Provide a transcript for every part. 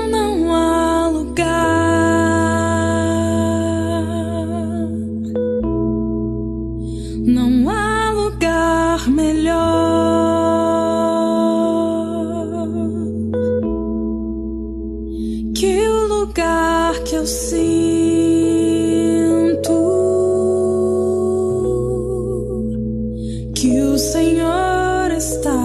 Não há lugar, não há lugar melhor que o lugar que eu sinto que o Senhor está.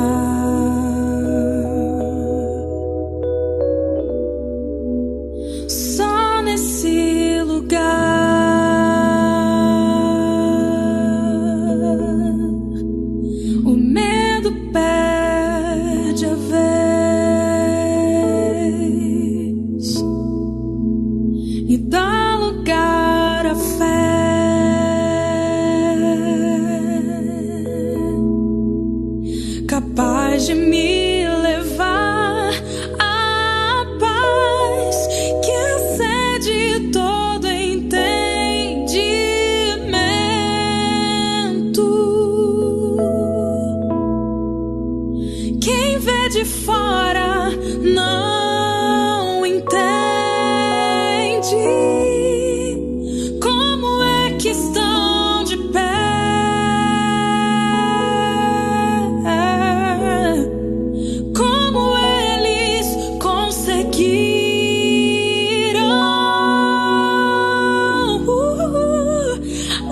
Só nesse lugar o medo perde a vez e dá lugar à fé, capaz de me levar à paz que excede todo entendimento. Quem vê de fora não entende como é que estão de pé, como eles conseguiram.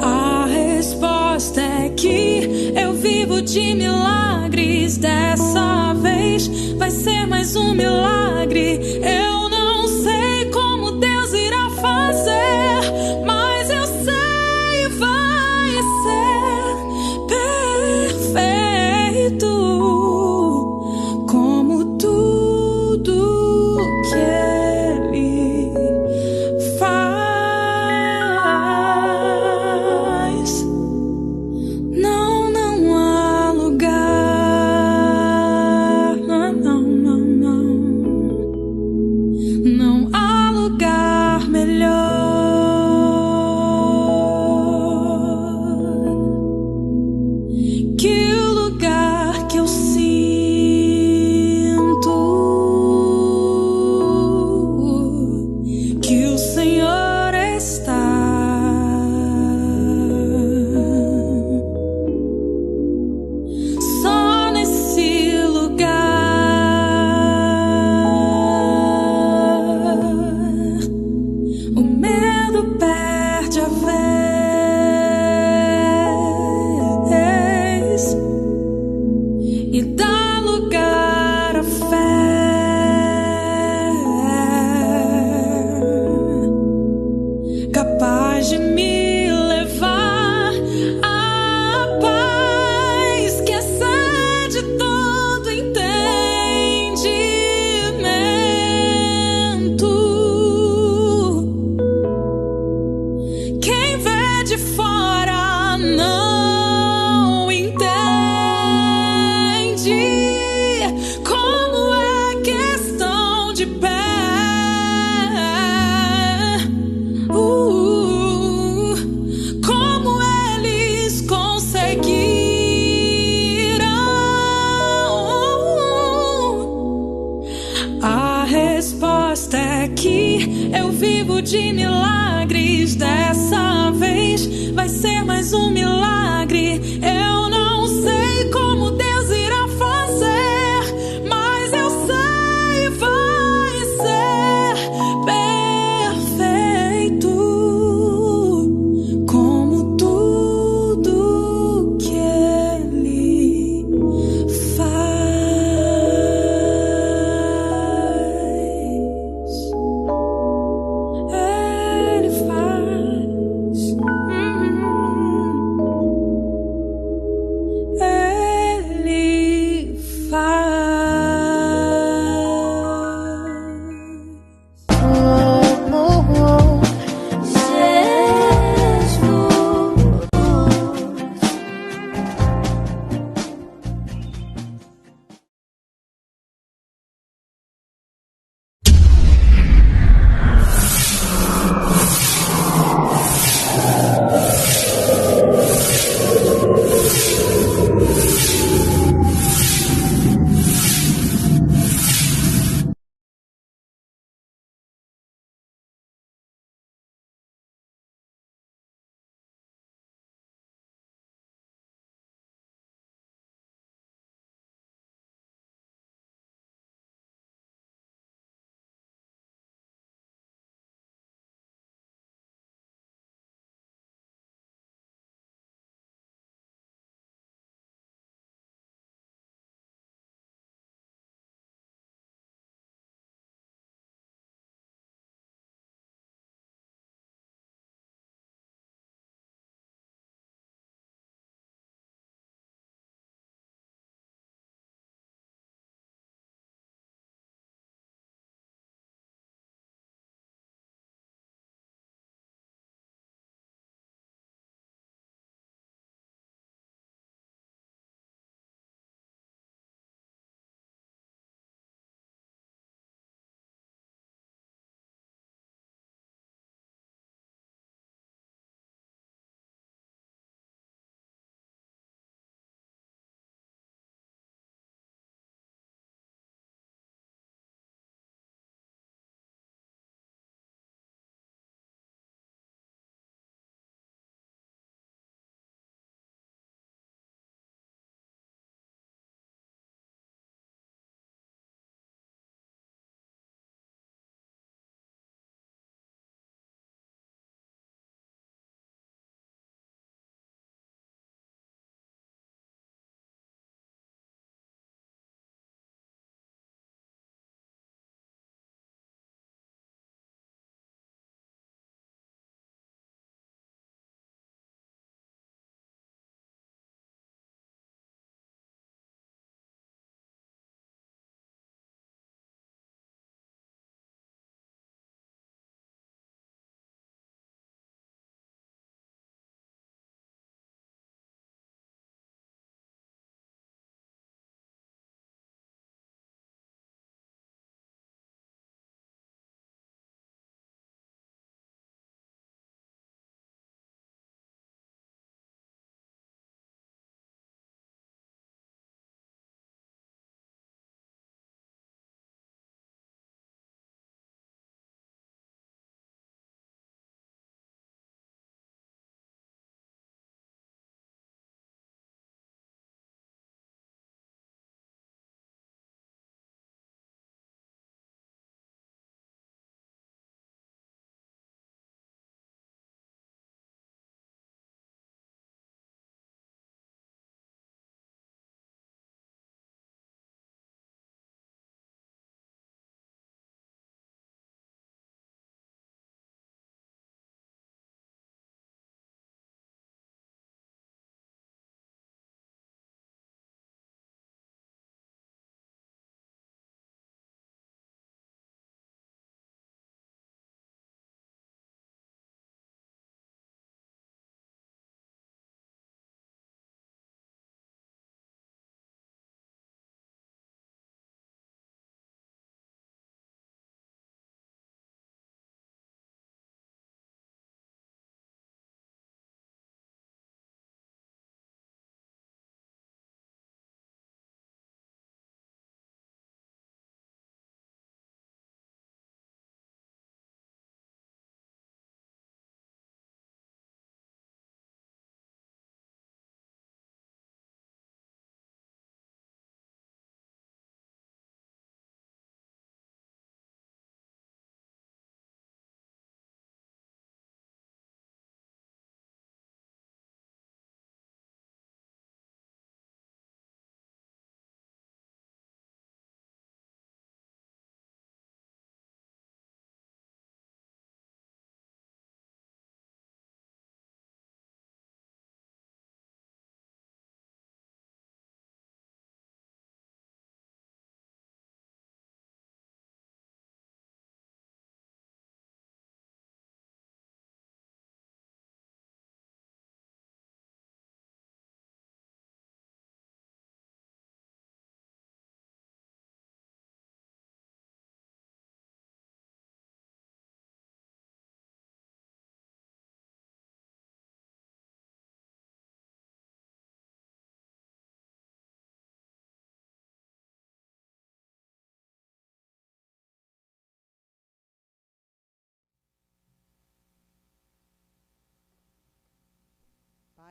A resposta é que eu vivo de milagres. Dessa vez vai ser mais um milagre. Eu não sei como Deus irá fazer, mas eu sei, vai ser perfeito, como tudo que Ele faz. Não há lugar, não há lugar melhor que o lugar que eu sinto que o Senhor está. Só nesse lugar o medo perde a vez e dá lugar à fé, capaz de me levar à paz que excede todo entendimento. Quem vê de fora não entende como é que estão de pé, como eles conseguiram. A resposta é que eu vivo de milagres. Dessa vez vai ser mais um milagre. Eu não sei como Deus irá fazer, mas eu sei, vai ser perfeito, como tudo que Ele faz. Ele faz.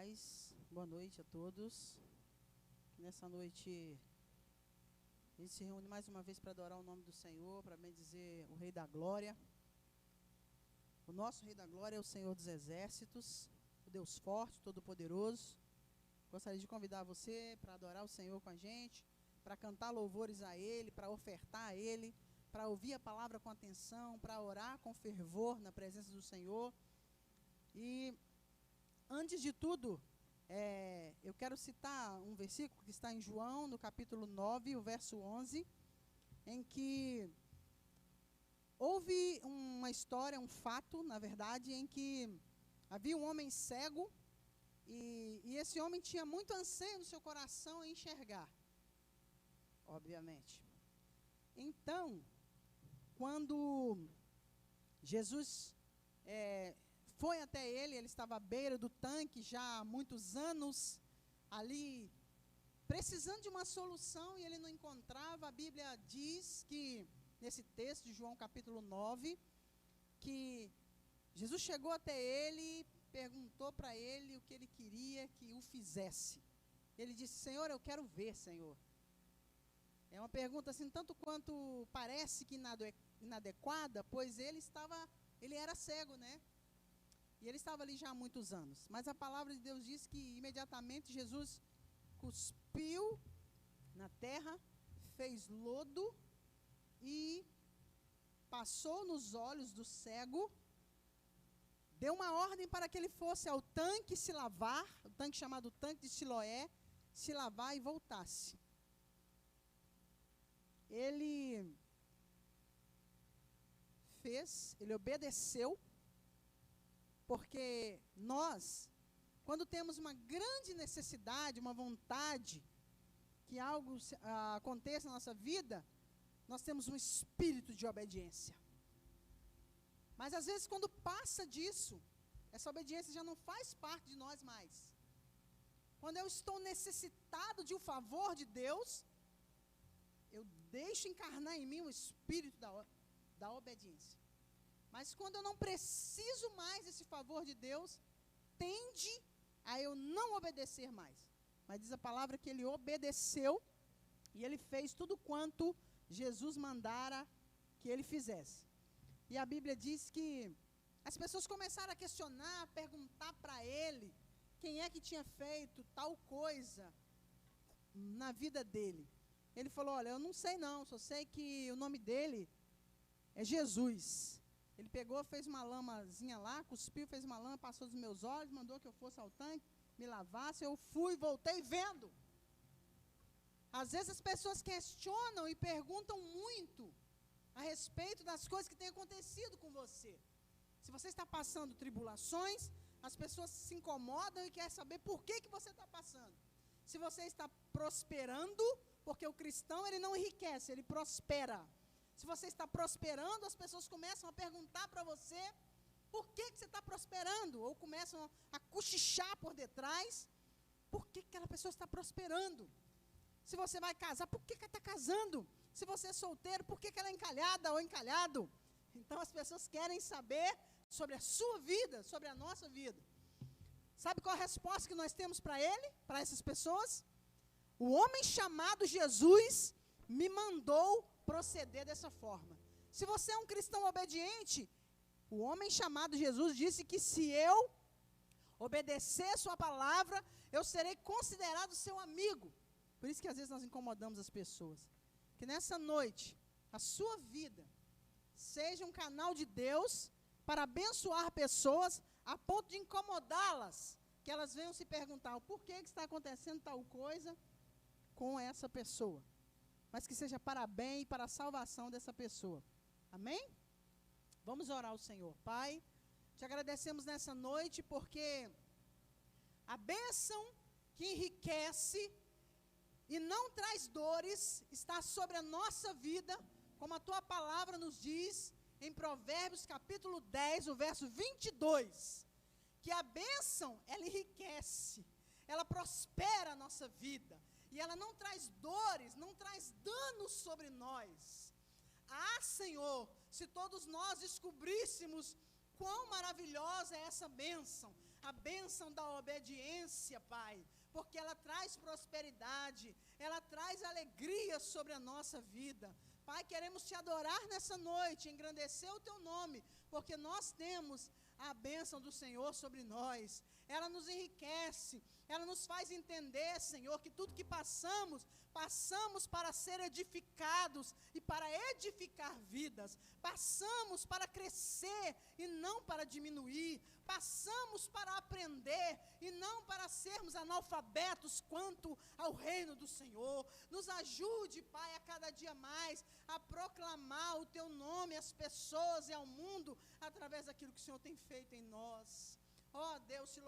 paz, boa noite a todos. Nessa noite a gente se reúne mais uma vez para adorar o nome do Senhor, para bendizer o Rei da Glória. O nosso Rei da Glória é o Senhor dos Exércitos, o Deus forte, todo-poderoso. Gostaria de convidar você para adorar o Senhor com a gente, para cantar louvores a Ele, para ofertar a Ele, para ouvir a palavra com atenção, para orar com fervor na presença do Senhor. E antes de tudo, eu quero citar um versículo que está em João, no capítulo 9, o verso 11, em que houve uma história, um fato, na verdade, em que havia um homem cego e esse homem tinha muito anseio no seu coração em enxergar, obviamente. Então, quando Jesus foi até ele estava à beira do tanque já há muitos anos, ali, precisando de uma solução e ele não encontrava. A Bíblia diz que, nesse texto de João capítulo 9, que Jesus chegou até ele e perguntou para ele o que ele queria que o fizesse. Ele disse: Senhor, eu quero ver, Senhor. É uma pergunta assim, tanto quanto parece que inadequada, pois ele era cego, né? E ele estava ali já há muitos anos. Mas a palavra de Deus diz que imediatamente Jesus cuspiu na terra, fez lodo e passou nos olhos do cego, deu uma ordem para que ele fosse ao tanque se lavar, o tanque chamado tanque de Siloé, se lavar e voltasse. Ele obedeceu, porque nós, quando temos uma grande necessidade, uma vontade, que algo aconteça na nossa vida, nós temos um espírito de obediência. Mas às vezes quando passa disso, essa obediência já não faz parte de nós mais. Quando eu estou necessitado de um favor de Deus, eu deixo encarnar em mim o espírito da obediência. Mas quando eu não preciso mais desse favor de Deus, tende a eu não obedecer mais. Mas diz a palavra que ele obedeceu e ele fez tudo quanto Jesus mandara que ele fizesse. E a Bíblia diz que as pessoas começaram a questionar, a perguntar para ele quem é que tinha feito tal coisa na vida dele. Ele falou: olha, eu não sei não, só sei que o nome dele é Jesus. Ele pegou, fez uma lamazinha lá, cuspiu, fez uma lama, passou dos meus olhos, mandou que eu fosse ao tanque, me lavasse, eu fui, voltei vendo. Às vezes as pessoas questionam e perguntam muito a respeito das coisas que têm acontecido com você. Se você está passando tribulações, as pessoas se incomodam e querem saber por que você está passando. Se você está prosperando, porque o cristão ele não enriquece, ele prospera. Se você está prosperando, as pessoas começam a perguntar para você por que você está prosperando, ou começam a cochichar por detrás, por que aquela pessoa está prosperando. Se você vai casar, por que ela está casando? Se você é solteiro, por que ela é encalhada ou encalhado? Então as pessoas querem saber sobre a sua vida, sobre a nossa vida. Sabe qual a resposta que nós temos para ele, para essas pessoas? O homem chamado Jesus me mandou proceder dessa forma. Se você é um cristão obediente, o homem chamado Jesus disse que se eu obedecer a sua palavra, eu serei considerado seu amigo. Por isso que às vezes nós incomodamos as pessoas. Que nessa noite, a sua vida seja um canal de Deus para abençoar pessoas a ponto de incomodá-las, que elas venham se perguntar: por que está acontecendo tal coisa com essa pessoa? Mas que seja para bem e para a salvação dessa pessoa. Amém? Vamos orar ao Senhor. Pai, te agradecemos nessa noite porque a bênção que enriquece e não traz dores está sobre a nossa vida, como a tua palavra nos diz em Provérbios capítulo 10, o verso 22, que a bênção, ela enriquece, ela prospera a nossa vida, e ela não traz dores, não traz danos sobre nós. Ah, Senhor, se todos nós descobríssemos quão maravilhosa é essa bênção, a bênção da obediência, Pai, porque ela traz prosperidade, ela traz alegria sobre a nossa vida. Pai, queremos te adorar nessa noite, engrandecer o teu nome, porque nós temos a bênção do Senhor sobre nós. Ela nos enriquece, ela nos faz entender, Senhor, que tudo que passamos para ser edificados e para edificar vidas. Passamos para crescer e não para diminuir. Passamos para aprender e não para sermos analfabetos quanto ao reino do Senhor. Nos ajude, Pai, a cada dia mais a proclamar o teu nome às pessoas e ao mundo através daquilo que o Senhor tem feito em nós. Ó Deus, te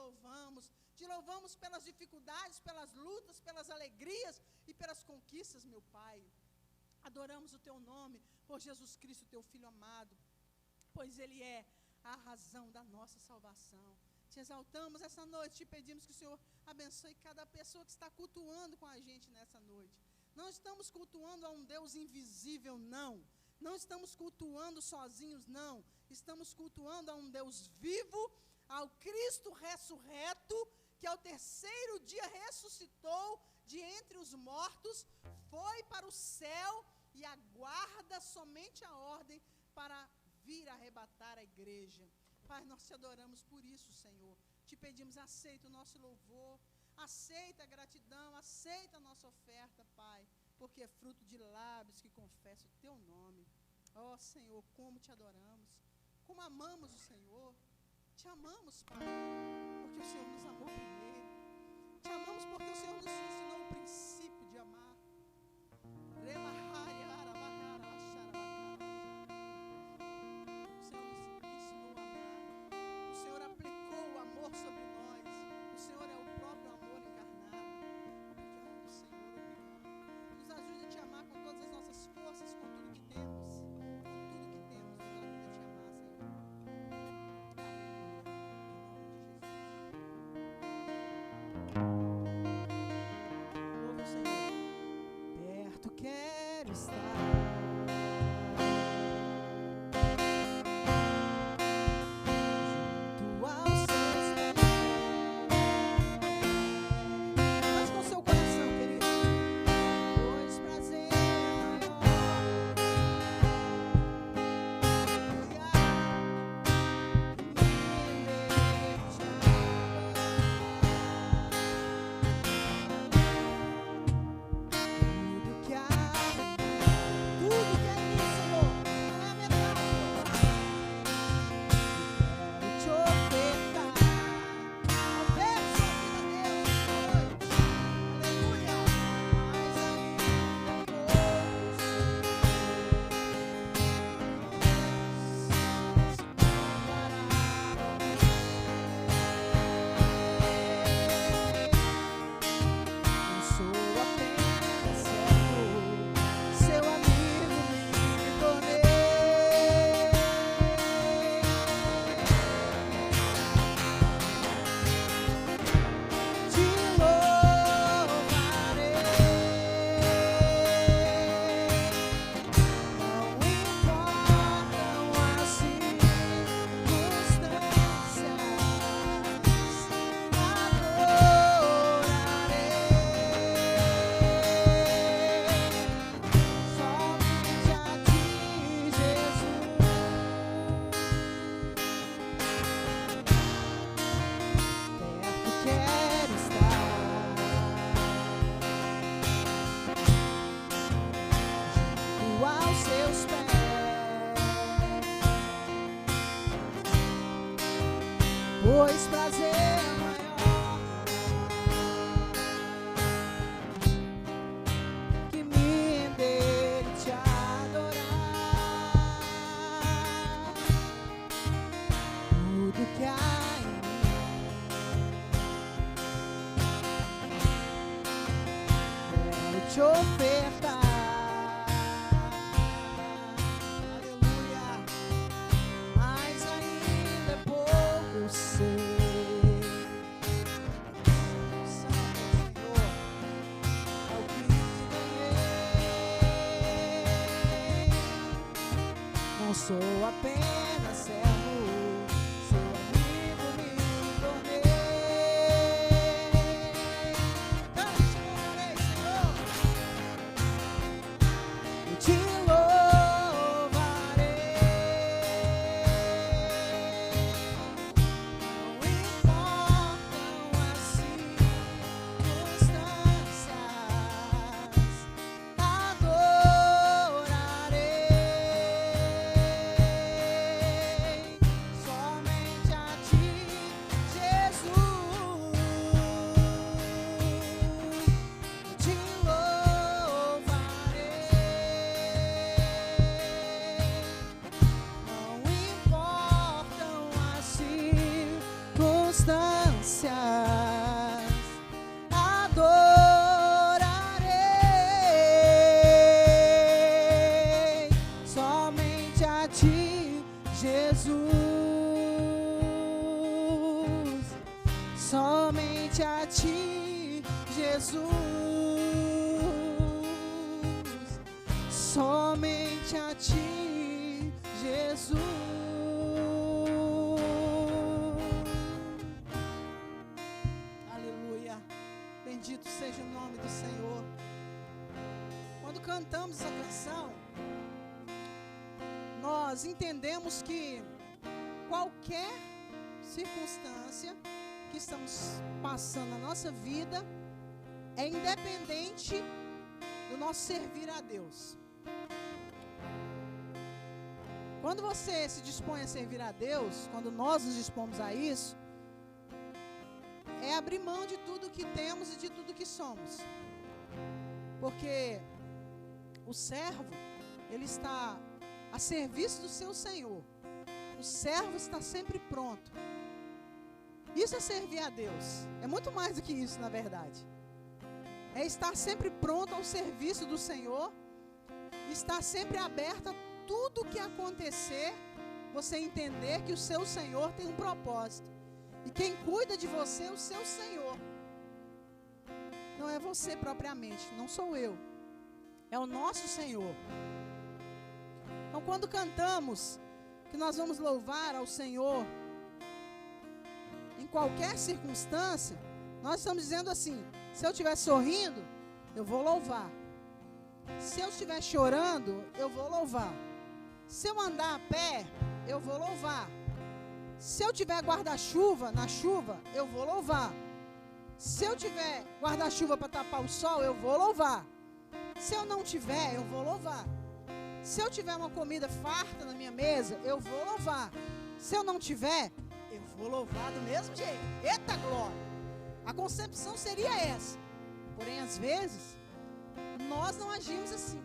louvamos pelas dificuldades, pelas lutas, pelas alegrias e pelas conquistas, meu Pai. Adoramos o teu nome por Jesus Cristo, teu Filho amado, pois Ele é a razão da nossa salvação. Te exaltamos essa noite, te pedimos que o Senhor abençoe cada pessoa que está cultuando com a gente nessa noite. Não estamos cultuando a um Deus invisível, não. Não estamos cultuando sozinhos, não. Estamos cultuando a um Deus vivo, ao Cristo ressurreto, que ao terceiro dia ressuscitou de entre os mortos, foi para o céu e aguarda somente a ordem para vir arrebatar a igreja. Pai, nós te adoramos por isso, Senhor. Te pedimos, aceita o nosso louvor, aceita a gratidão, aceita a nossa oferta, Pai, porque é fruto de lábios que confessam o teu nome. Ó Senhor, como te adoramos, como amamos o Senhor. Te amamos, Pai, porque o Senhor nos amou primeiro. Te amamos porque o Senhor nos ensinou o princípio de amar. O Senhor nos ensinou a amar. O Senhor aplicou o amor sobre nós. O Senhor é o próprio amor encarnado. Obrigado, Senhor, obrigado. Nos ajude a te amar com todas as nossas forças, com tudo que temos. Quero estar junto aos seus pés. Faz com seu coração, querido. Pois prazer maior. Pois prazer maior que me dê te adorar. Tudo que há em mim quero te ofertar. Sou apenas servo, seu amigo me tornei. Somente a ti, Jesus. Somente a ti, Jesus. Aleluia. Bendito seja o nome do Senhor. Quando cantamos essa canção, nós entendemos que qualquer circunstância que estamos passando na nossa vida é independente do nosso servir a Deus. Quando você se dispõe a servir a Deus, quando nós nos dispomos a isso, é abrir mão de tudo que temos e de tudo que somos. Porque o servo, ele está a serviço do seu Senhor. O servo está sempre pronto. Isso é servir a Deus. É muito mais do que isso, na verdade. É estar sempre pronto ao serviço do Senhor. Estar sempre aberto a tudo que acontecer, você entender que o seu Senhor tem um propósito. E quem cuida de você é o seu Senhor. Não é você propriamente, não sou eu. É o nosso Senhor. Então, quando cantamos que nós vamos louvar ao Senhor em qualquer circunstância, nós estamos dizendo assim: se eu estiver sorrindo, eu vou louvar. Se eu estiver chorando, eu vou louvar. Se eu andar a pé, eu vou louvar. Se eu tiver guarda-chuva na chuva, eu vou louvar. Se eu tiver guarda-chuva para tapar o sol, eu vou louvar. Se eu não tiver, eu vou louvar. Se eu tiver uma comida farta na minha mesa, eu vou louvar. Se eu não tiver, eu vou louvar do mesmo jeito. Eita glória! A concepção seria essa. Porém, às vezes, nós não agimos assim.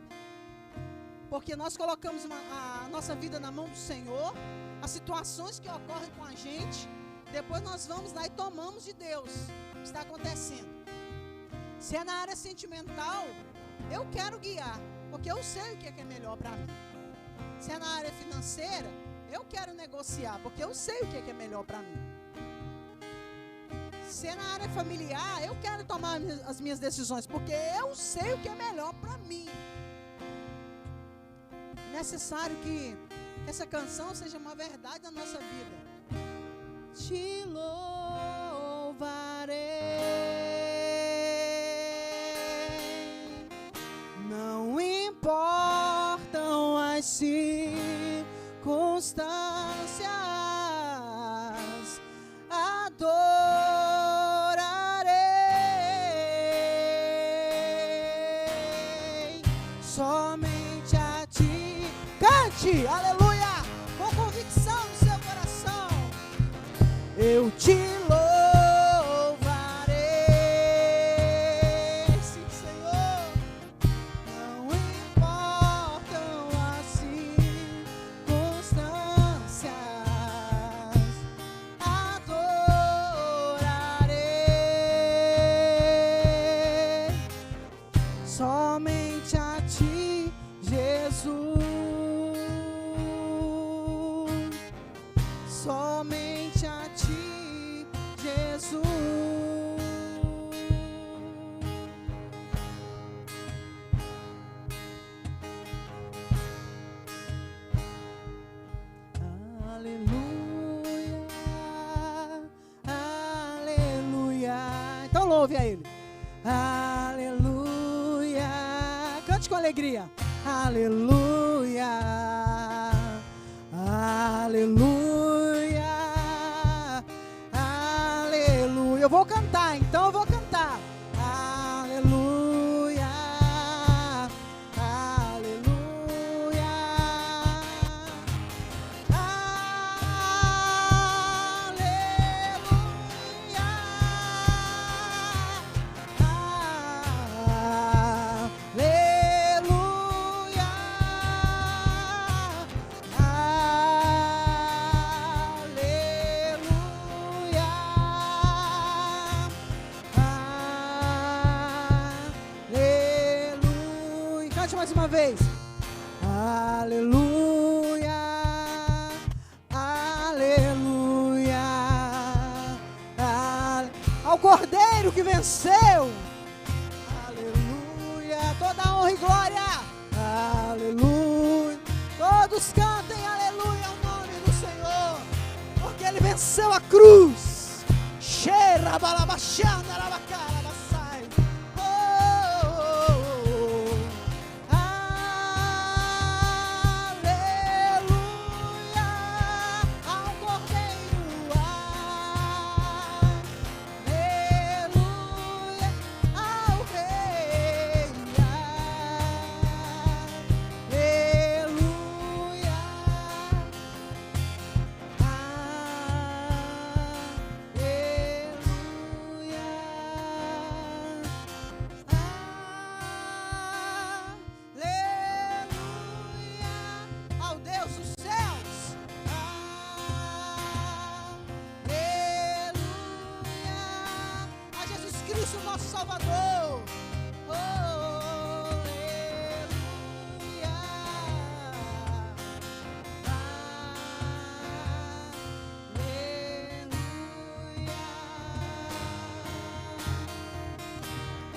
Porque nós colocamos a nossa vida na mão do Senhor, as situações que ocorrem com a gente, depois nós vamos lá e tomamos de Deus o que está acontecendo. Se é na área sentimental, eu quero guiar, porque eu sei o que é melhor para mim. Se é na área financeira, eu quero negociar, porque eu sei o que é melhor para mim. Se é na área familiar, eu quero tomar as minhas decisões, porque eu sei o que é melhor para mim. É necessário que essa canção seja uma verdade na nossa vida. Te louvarei, não importam as circunstâncias, adorarei somente a ti. Cante, aleluia, com convicção no seu coração. Eu te louvarei, sim, Senhor. Não importam as circunstâncias, adorarei somente a ti, Jesus. Somente a ti, Jesus. Aleluia, aleluia. Então louve a Ele. Aleluia. Cante com alegria. Aleluia, aleluia, aleluia. Eu vou cantar, então eu vou cantar. Aleluia, aleluia, mais uma vez. Aleluia, aleluia, ao Cordeiro. Cordeiro que venceu. Aleluia. Toda honra e glória. Aleluia. Todos cantem aleluia ao nome do Senhor, porque Ele venceu a cruz. Cheira balabachanda rabacala basai. Nosso Salvador. Oh, aleluia. Aleluia.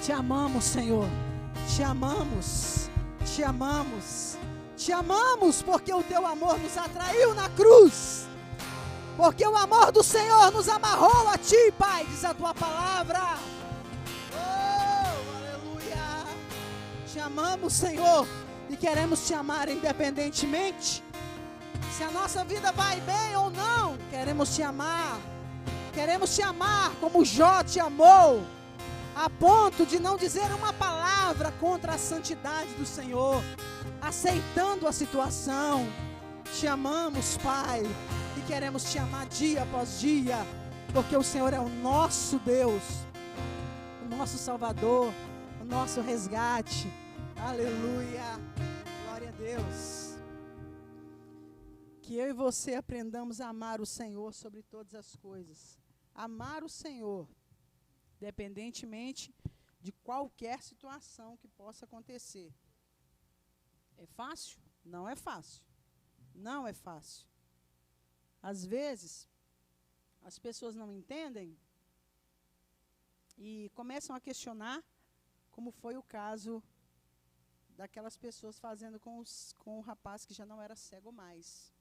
Te amamos, Senhor. Te amamos. Te amamos. Te amamos porque o teu amor nos atraiu na cruz. Porque o amor do Senhor nos amarrou a ti, Pai, diz a tua palavra. Te amamos, Senhor, e queremos te amar independentemente se a nossa vida vai bem ou não. Queremos te amar como Jó te amou, a ponto de não dizer uma palavra contra a santidade do Senhor, aceitando a situação. Te amamos, Pai, e queremos te amar dia após dia, porque o Senhor é o nosso Deus, o nosso Salvador, o nosso resgate. Aleluia, glória a Deus. Que eu e você aprendamos a amar o Senhor sobre todas as coisas. Amar o Senhor, independentemente de qualquer situação que possa acontecer. É fácil? Não é fácil. Não é fácil. Às vezes, as pessoas não entendem e começam a questionar, como foi o caso daquelas pessoas fazendo com o rapaz que já não era cego mais.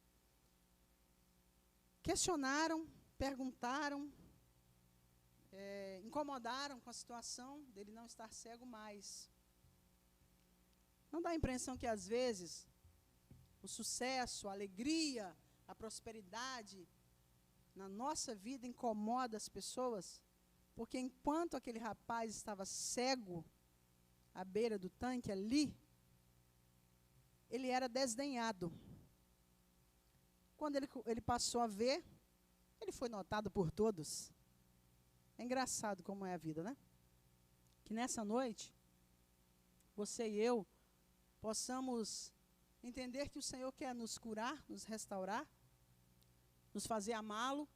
Questionaram, perguntaram, incomodaram com a situação dele não estar cego mais. Não dá a impressão que às vezes o sucesso, a alegria, a prosperidade na nossa vida incomoda as pessoas? Porque enquanto aquele rapaz estava cego, à beira do tanque ali, ele era desdenhado. Quando ele passou a ver, ele foi notado por todos. É engraçado como é a vida, né? Que nessa noite, você e eu possamos entender que o Senhor quer nos curar, nos restaurar, nos fazer amá-lo,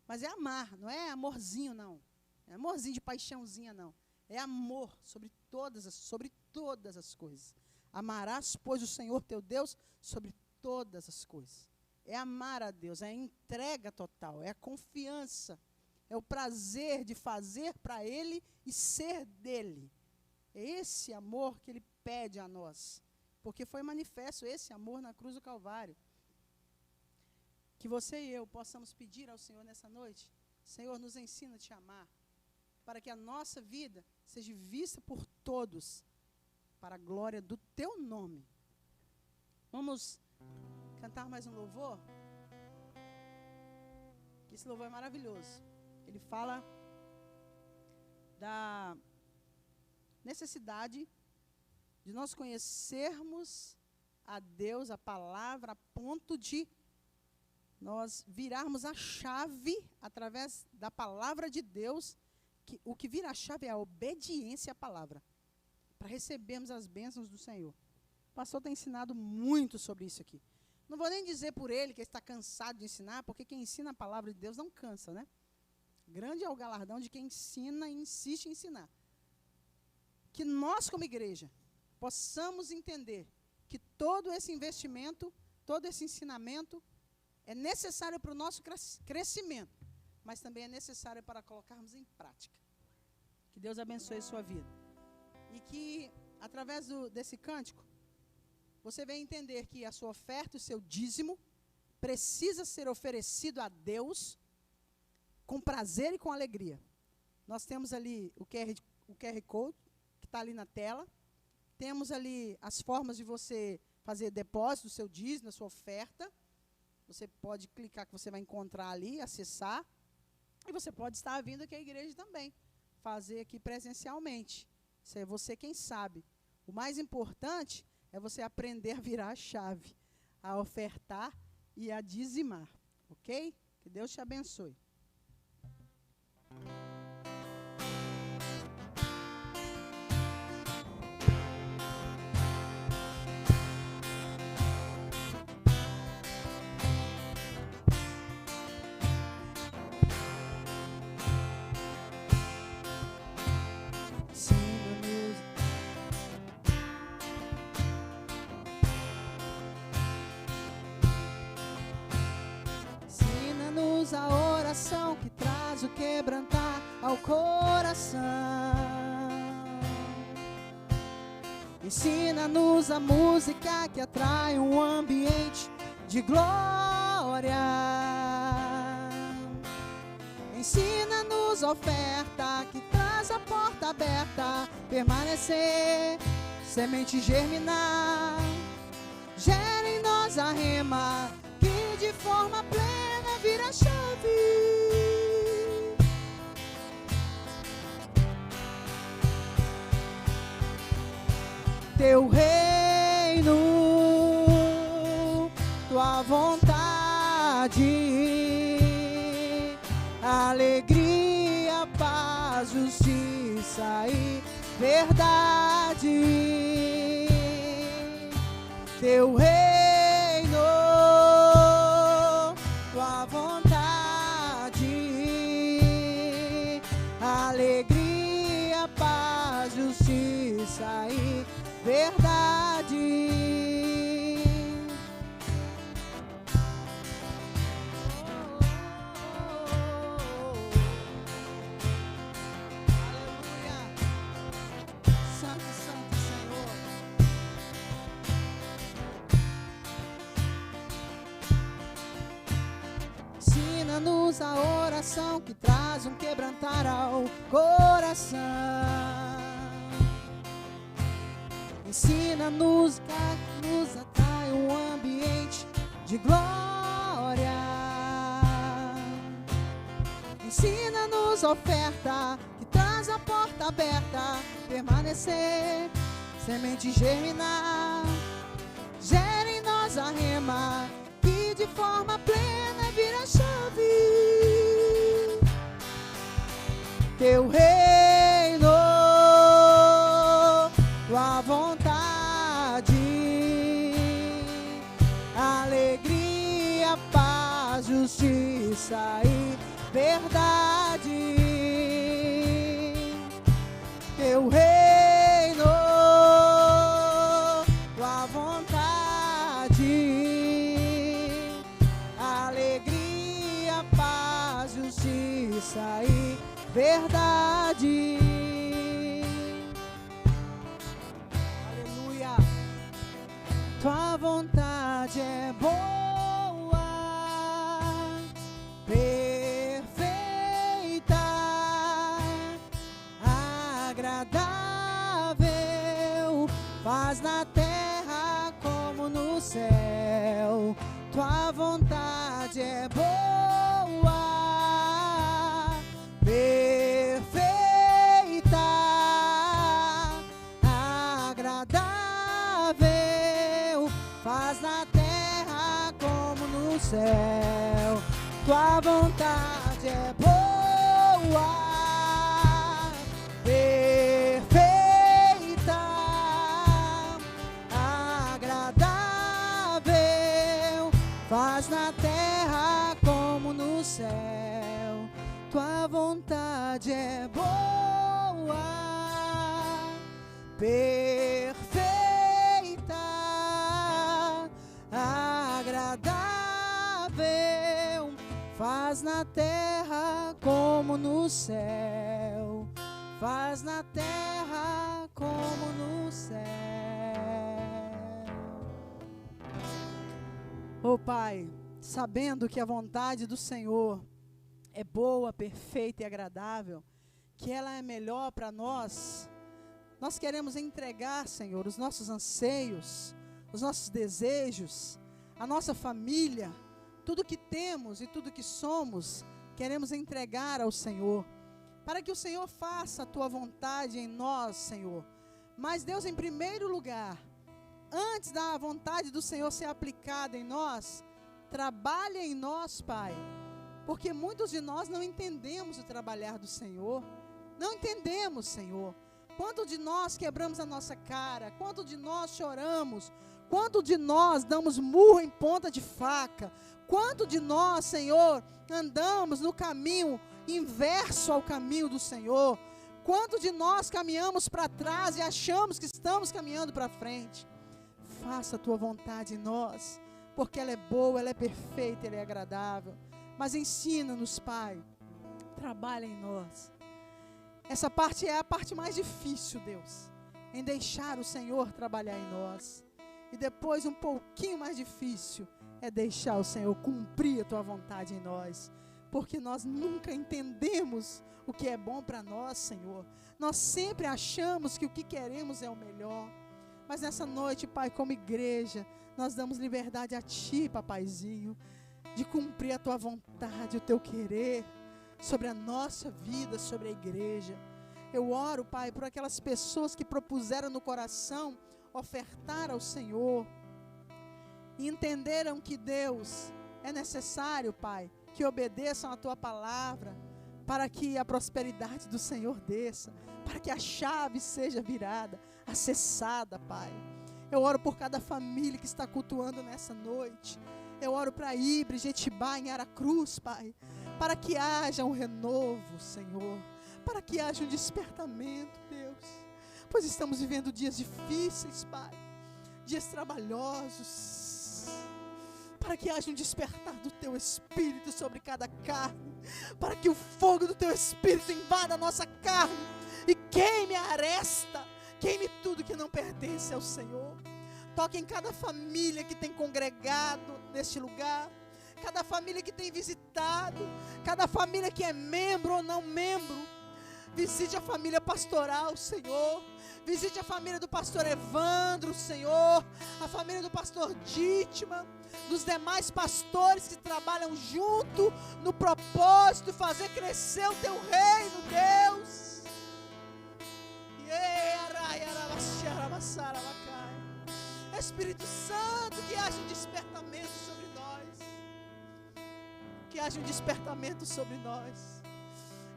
mas é amar, não é amorzinho, não. É amorzinho de paixãozinha, não. É amor sobre todas as coisas. Amarás, pois, o Senhor teu Deus sobre todas as coisas. É amar a Deus, é a entrega total, é a confiança, é o prazer de fazer para Ele e ser dEle. É esse amor que Ele pede a nós, porque foi manifesto esse amor na cruz do Calvário. Que você e eu possamos pedir ao Senhor nessa noite: Senhor, nos ensina a te amar, para que a nossa vida seja vista por todos, para a glória do teu nome. Vamos cantar mais um louvor? Esse louvor é maravilhoso. Ele fala da necessidade de nós conhecermos a Deus, a palavra, a ponto de nós virarmos a chave através da palavra de Deus. Que o que vira a chave é a obediência à palavra, para recebermos as bênçãos do Senhor. O pastor tem ensinado muito sobre isso aqui. Não vou nem dizer por ele que ele está cansado de ensinar, porque quem ensina a palavra de Deus não cansa, né? Grande é o galardão de quem ensina e insiste em ensinar. Que nós, como igreja, possamos entender que todo esse investimento, todo esse ensinamento é necessário para o nosso crescimento, mas também é necessário para colocarmos em prática. Que Deus abençoe a sua vida. E que, através desse cântico, você venha entender que a sua oferta, o seu dízimo, precisa ser oferecido a Deus com prazer e com alegria. Nós temos ali o QR Code, que está ali na tela. Temos ali as formas de você fazer depósito do seu dízimo, da sua oferta. Você pode clicar que você vai encontrar ali, acessar. E você pode estar vindo aqui à igreja também, fazer aqui presencialmente. Isso é você quem sabe. O mais importante é você aprender a virar a chave, a ofertar e a dizimar. Ok? Que Deus te abençoe. Ensina-nos a oração que traz o quebrantar ao coração. Ensina-nos a música que atrai um ambiente de glória. Ensina-nos a oferta que traz a porta aberta, permanecer, semente germinar. Gera em nós a rema que de forma plena vira chave. Teu reino, tua vontade, alegria, paz, justiça e verdade. Teu reino, tua vontade, alegria, paz, justiça e verdade. Aleluia. Santo, Santo Senhor. Ensina-nos a oração que traz um quebrantar ao coração. Ensina-nos que nos atrai um ambiente de glória. Ensina-nos a oferta que traz a porta aberta, permanecer, semente germinar. Gera em nós a rema que de forma plena vira chave. Teu reino, tua vontade, alegria, paz, justiça e verdade. Teu reino, tua vontade, alegria, paz, justiça e verdade. Aleluia. Tua vontade é boa, perfeita, agradável, faz na terra como no céu. Tua vontade é boa, perfeita, agradável, faz na terra como no céu. Tua vontade é boa, perfeita, agradável, faz na terra como no céu. Tua vontade é boa, perfeita, agradável, faz na terra como no céu. faz na terra como no céu. Oh Pai, sabendo que a vontade do Senhor é boa, perfeita e agradável, que ela é melhor para nós, nós queremos entregar, Senhor, os nossos anseios, os nossos desejos, a nossa família, tudo que temos e tudo que somos, queremos entregar ao Senhor, para que o Senhor faça a Tua vontade em nós, Senhor. Mas Deus, em primeiro lugar, antes da vontade do Senhor ser aplicada em nós, trabalha em nós, Pai, porque muitos de nós não entendemos o trabalhar do Senhor, não entendemos, Senhor. Quanto de nós quebramos a nossa cara, quanto de nós choramos, quanto de nós damos murro em ponta de faca, quanto de nós, Senhor, andamos no caminho inverso ao caminho do Senhor, quanto de nós caminhamos para trás e achamos que estamos caminhando para frente. Faça a Tua vontade em nós, porque ela é boa, ela é perfeita, ela é agradável. Mas ensina-nos, Pai, trabalha em nós. Essa parte é a parte mais difícil, Deus, em deixar o Senhor trabalhar em nós. E depois, um pouquinho mais difícil, é deixar o Senhor cumprir a Tua vontade em nós. Porque nós nunca entendemos o que é bom para nós, Senhor. Nós sempre achamos que o que queremos é o melhor. Mas nessa noite, Pai, como igreja, nós damos liberdade a Ti, Papaizinho, de cumprir a Tua vontade, o Teu querer, sobre a nossa vida, sobre a igreja. Eu oro, Pai, por aquelas pessoas que propuseram no coração ofertar ao Senhor e entenderam que Deus é necessário, Pai, que obedeçam a Tua palavra, para que a prosperidade do Senhor desça, para que a chave seja virada, acessada, Pai. Eu oro por cada família que está cultuando nessa noite. Eu oro para Ibre, Jetibá, em Aracruz, Pai, para que haja um renovo, Senhor, para que haja um despertamento, Deus, pois estamos vivendo dias difíceis, Pai, dias trabalhosos, para que haja um despertar do Teu Espírito sobre cada carne, para que o fogo do Teu Espírito invada a nossa carne e queime a aresta, queime tudo que não pertence ao Senhor. Toque em cada família que tem congregado neste lugar, cada família que tem visitado, cada família que é membro ou não membro. Visite a família pastoral, Senhor. Visite a família do pastor Evandro, Senhor. A família do pastor Dítima, dos demais pastores que trabalham junto no propósito de fazer crescer o Teu reino, Deus. Espírito Santo, que haja um despertamento sobre nós. Que haja um despertamento sobre nós.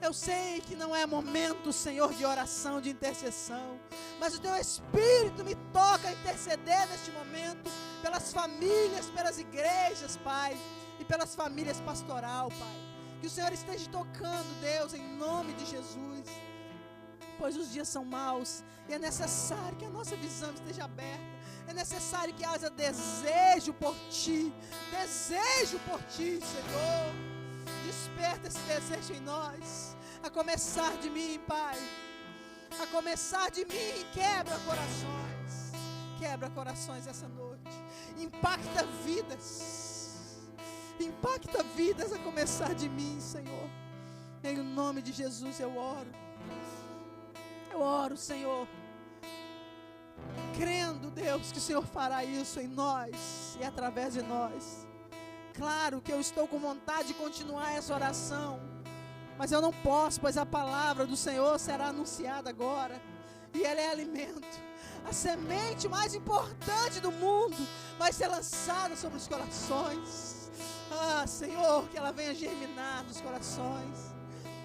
Eu sei que não é momento, Senhor, de oração, de intercessão, mas o Teu Espírito me toca a interceder neste momento pelas famílias, pelas igrejas, Pai, e pelas famílias pastoral, Pai. Que o Senhor esteja tocando, Deus, em nome de Jesus, pois os dias são maus e é necessário que a nossa visão esteja aberta. É necessário que haja desejo por Ti, Senhor. Desperta esse desejo em nós, a começar de mim, Pai. A começar de mim, quebra corações essa noite. Impacta vidas a começar de mim, Senhor. Em nome de Jesus eu oro, Senhor, crendo, Deus, que o Senhor fará isso em nós e através de nós. Claro que eu estou com vontade de continuar essa oração, mas eu não posso, pois a palavra do Senhor será anunciada agora, e ela é alimento. A semente mais importante do mundo vai ser lançada sobre os corações. Senhor, que ela venha germinar nos corações,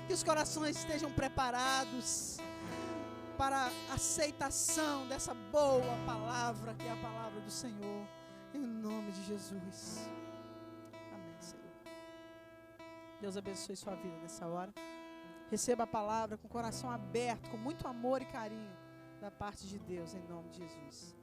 que os corações estejam preparados para a aceitação dessa boa palavra, que é a palavra do Senhor, em nome de Jesus. Amém, Senhor. Deus abençoe sua vida nessa hora. Receba a palavra com o coração aberto, com muito amor e carinho da parte de Deus, em nome de Jesus.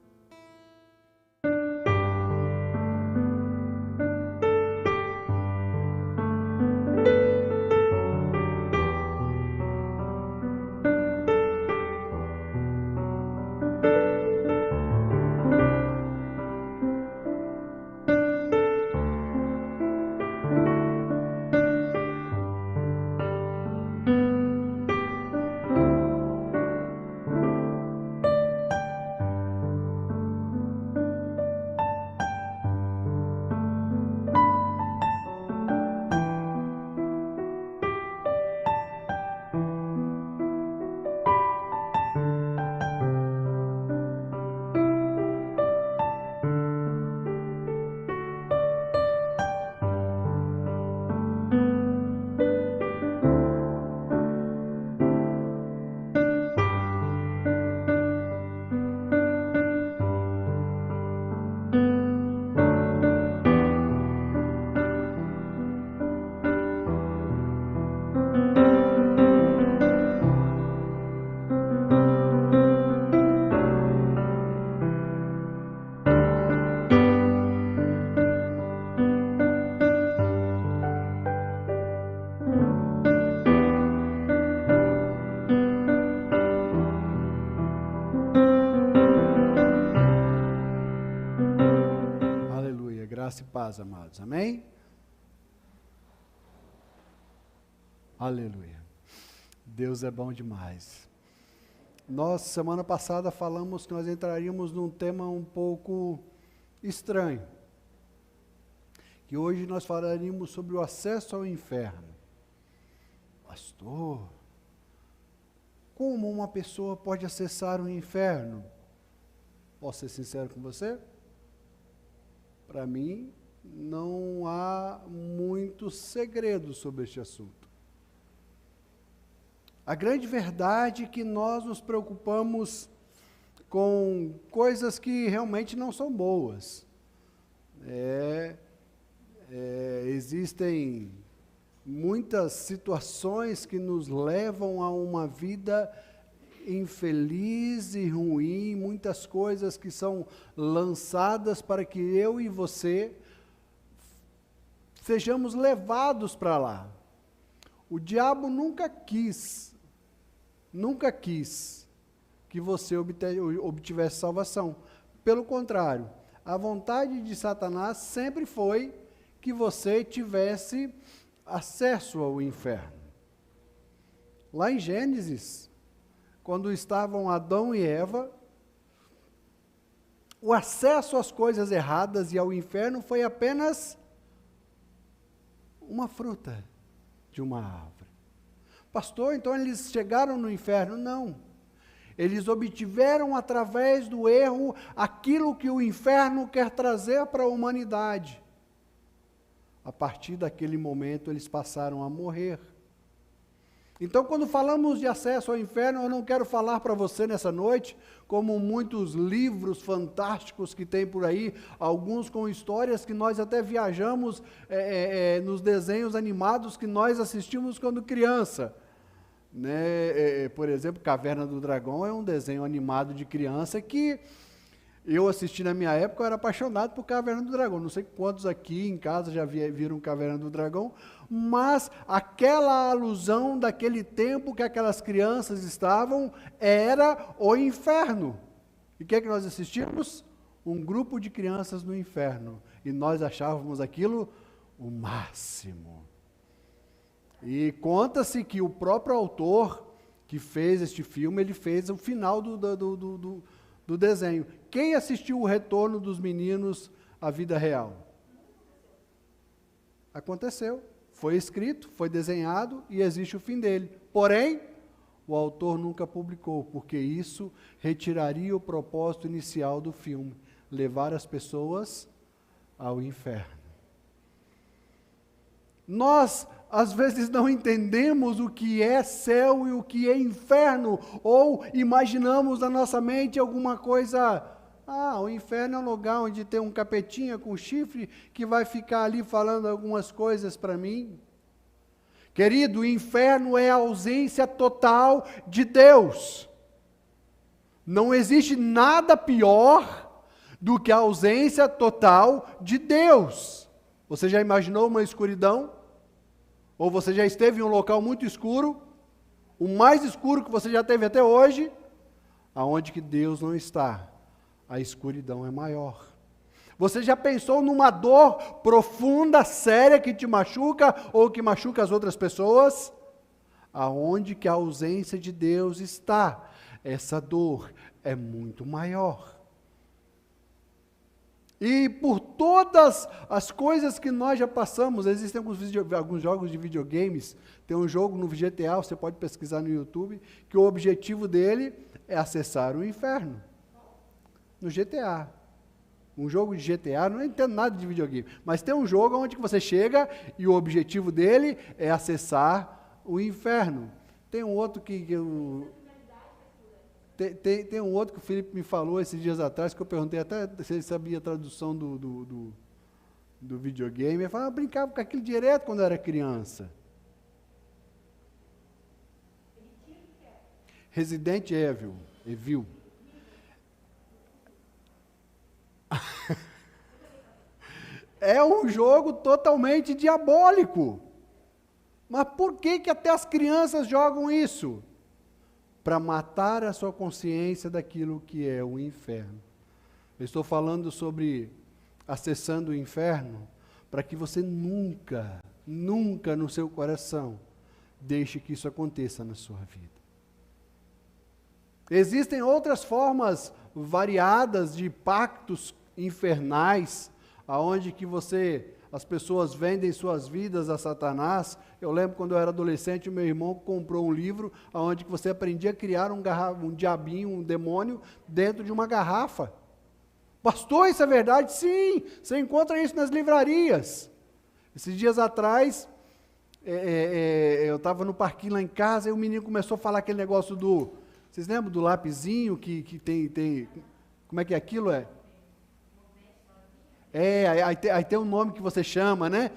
Graça e paz, amados. Amém? Aleluia. Deus é bom demais. Nós, semana passada, falamos que nós entraríamos num tema um pouco estranho. Que hoje nós falaríamos sobre o acesso ao inferno. Pastor, como uma pessoa pode acessar o inferno? Posso ser sincero com você? Para mim, não há muito segredo sobre este assunto. A grande verdade é que nós nos preocupamos com coisas que realmente não são boas. Existem muitas situações que nos levam a uma vida infeliz e ruim, muitas coisas que são lançadas para que eu e você sejamos levados para lá. O diabo nunca quis que você obtivesse salvação. Pelo contrário, a vontade de Satanás sempre foi que você tivesse acesso ao inferno. Lá em Gênesis, quando estavam Adão e Eva, o acesso às coisas erradas e ao inferno foi apenas uma fruta de uma árvore. Pastor, então eles chegaram no inferno? Não. Eles obtiveram através do erro aquilo que o inferno quer trazer para a humanidade. A partir daquele momento eles passaram a morrer. Então, quando falamos de acesso ao inferno, eu não quero falar para você nessa noite, como muitos livros fantásticos que tem por aí, alguns com histórias que nós até viajamos nos desenhos animados que nós assistimos quando criança. Por exemplo, Caverna do Dragão é um desenho animado de criança que eu assisti na minha época, eu era apaixonado por Caverna do Dragão. Não sei quantos aqui em casa já viram Caverna do Dragão, mas aquela alusão daquele tempo que aquelas crianças estavam era o inferno. E o que é que nós assistimos? Um grupo de crianças no inferno. E nós achávamos aquilo o máximo. E conta-se que o próprio autor que fez este filme, ele fez o final do desenho. Quem assistiu o retorno dos meninos à vida real? Aconteceu. Foi escrito, foi desenhado e existe o fim dele. Porém, o autor nunca publicou, porque isso retiraria o propósito inicial do filme, levar as pessoas ao inferno. Nós, às vezes, não entendemos o que é céu e o que é inferno, ou imaginamos na nossa mente alguma coisa. O inferno é um lugar onde tem um capetinha com chifre que vai ficar ali falando algumas coisas para mim. Querido, o inferno é a ausência total de Deus. Não existe nada pior do que a ausência total de Deus. Você já imaginou uma escuridão? Ou você já esteve em um local muito escuro? O mais escuro que você já teve até hoje? Aonde que Deus não está, a escuridão é maior. Você já pensou numa dor profunda, séria, que te machuca ou que machuca as outras pessoas? Aonde que a ausência de Deus está, essa dor é muito maior. E por todas as coisas que nós já passamos, existem alguns jogos de videogames, tem um jogo no GTA, você pode pesquisar no YouTube, que o objetivo dele é acessar o inferno. No GTA. Um jogo de GTA, não entendo nada de videogame, mas tem um jogo onde você chega e o objetivo dele é acessar o inferno. Tem um outro Tem um outro que o Felipe me falou esses dias atrás, que eu perguntei até se ele sabia a tradução do videogame. Ele falou, eu brincava com aquilo direto quando eu era criança. Resident Evil. É um jogo totalmente diabólico. Mas por que até as crianças jogam isso? Para matar a sua consciência daquilo que é o inferno. Eu estou falando sobre acessando o inferno, para que você nunca, nunca no seu coração deixe que isso aconteça na sua vida. Existem outras formas variadas de pactos infernais, aonde que as pessoas vendem suas vidas a Satanás. Eu lembro quando eu era adolescente, o meu irmão comprou um livro onde que você aprendia a criar um diabinho, um demônio, dentro de uma garrafa. Pastor, isso é verdade? Sim, você encontra isso nas livrarias. Esses dias atrás, eu estava no parquinho lá em casa, e o menino começou a falar aquele negócio vocês lembram do lapisinho que tem... Como é que é aquilo? Aí tem um nome que você chama, né?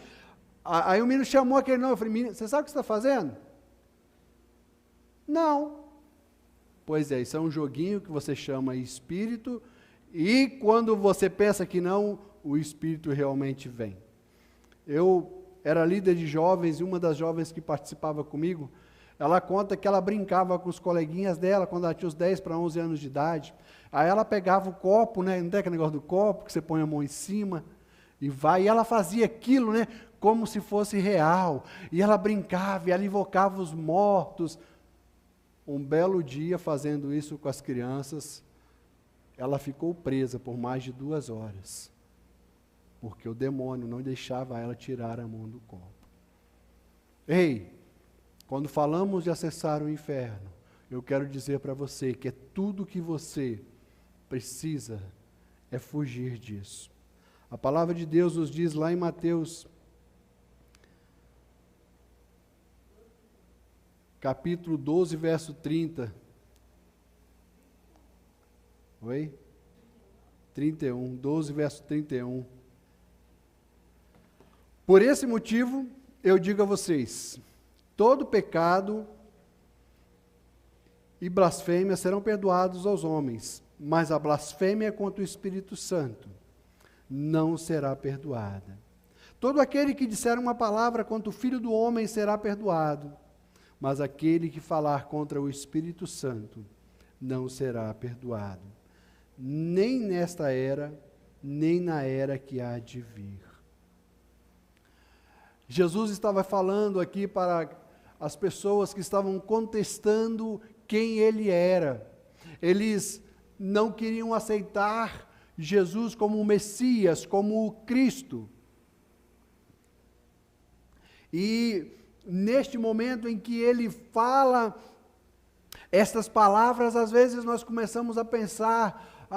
Aí o menino chamou aquele nome. Eu falei, menino, você sabe o que você está fazendo? Não. Pois é, isso é um joguinho que você chama espírito, e quando você pensa que não, o espírito realmente vem. Eu era líder de jovens, e uma das jovens que participava comigo, ela conta que ela brincava com os coleguinhas dela, quando ela tinha uns 10 para 11 anos de idade. Aí ela pegava o copo, né? Não tem aquele negócio do copo, que você põe a mão em cima, e ela fazia aquilo, né? Como se fosse real. E ela brincava, e ela invocava os mortos. Um belo dia, fazendo isso com as crianças, ela ficou presa por mais de 2 horas, porque o demônio não deixava ela tirar a mão do copo. Ei, quando falamos de acessar o inferno, eu quero dizer para você que tudo que você precisa é fugir disso. A palavra de Deus nos diz lá em Mateus, capítulo 12, verso 30. Oi? 31, 12, verso 31. Por esse motivo, eu digo a vocês, todo pecado e blasfêmia serão perdoados aos homens, mas a blasfêmia contra o Espírito Santo não será perdoada. Todo aquele que disser uma palavra contra o Filho do Homem será perdoado, mas aquele que falar contra o Espírito Santo não será perdoado, nem nesta era, nem na era que há de vir. Jesus estava falando aqui para as pessoas que estavam contestando quem ele era. Eles não queriam aceitar Jesus como o Messias, como o Cristo. E neste momento em que ele fala estas palavras, às vezes nós começamos a pensar,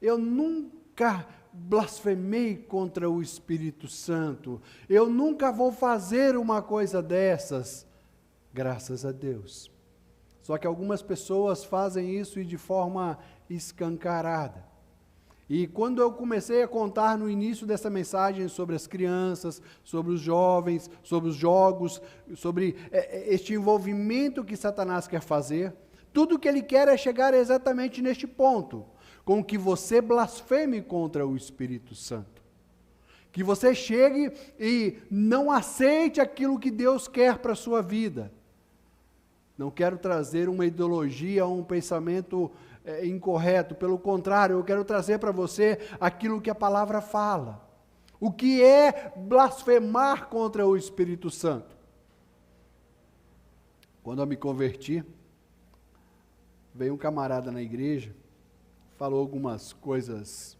eu nunca blasfemei contra o Espírito Santo, eu nunca vou fazer uma coisa dessas, graças a Deus. Só que algumas pessoas fazem isso e de forma escancarada. E quando eu comecei a contar no início dessa mensagem sobre as crianças, sobre os jovens, sobre os jogos, sobre este envolvimento que Satanás quer fazer, tudo que ele quer é chegar exatamente neste ponto, com que você blasfeme contra o Espírito Santo. Que você chegue e não aceite aquilo que Deus quer para a sua vida. Não quero trazer uma ideologia, um pensamento incorreto, pelo contrário, eu quero trazer para você aquilo que a palavra fala. O que é blasfemar contra o Espírito Santo? Quando eu me converti, veio um camarada na igreja, falou algumas coisas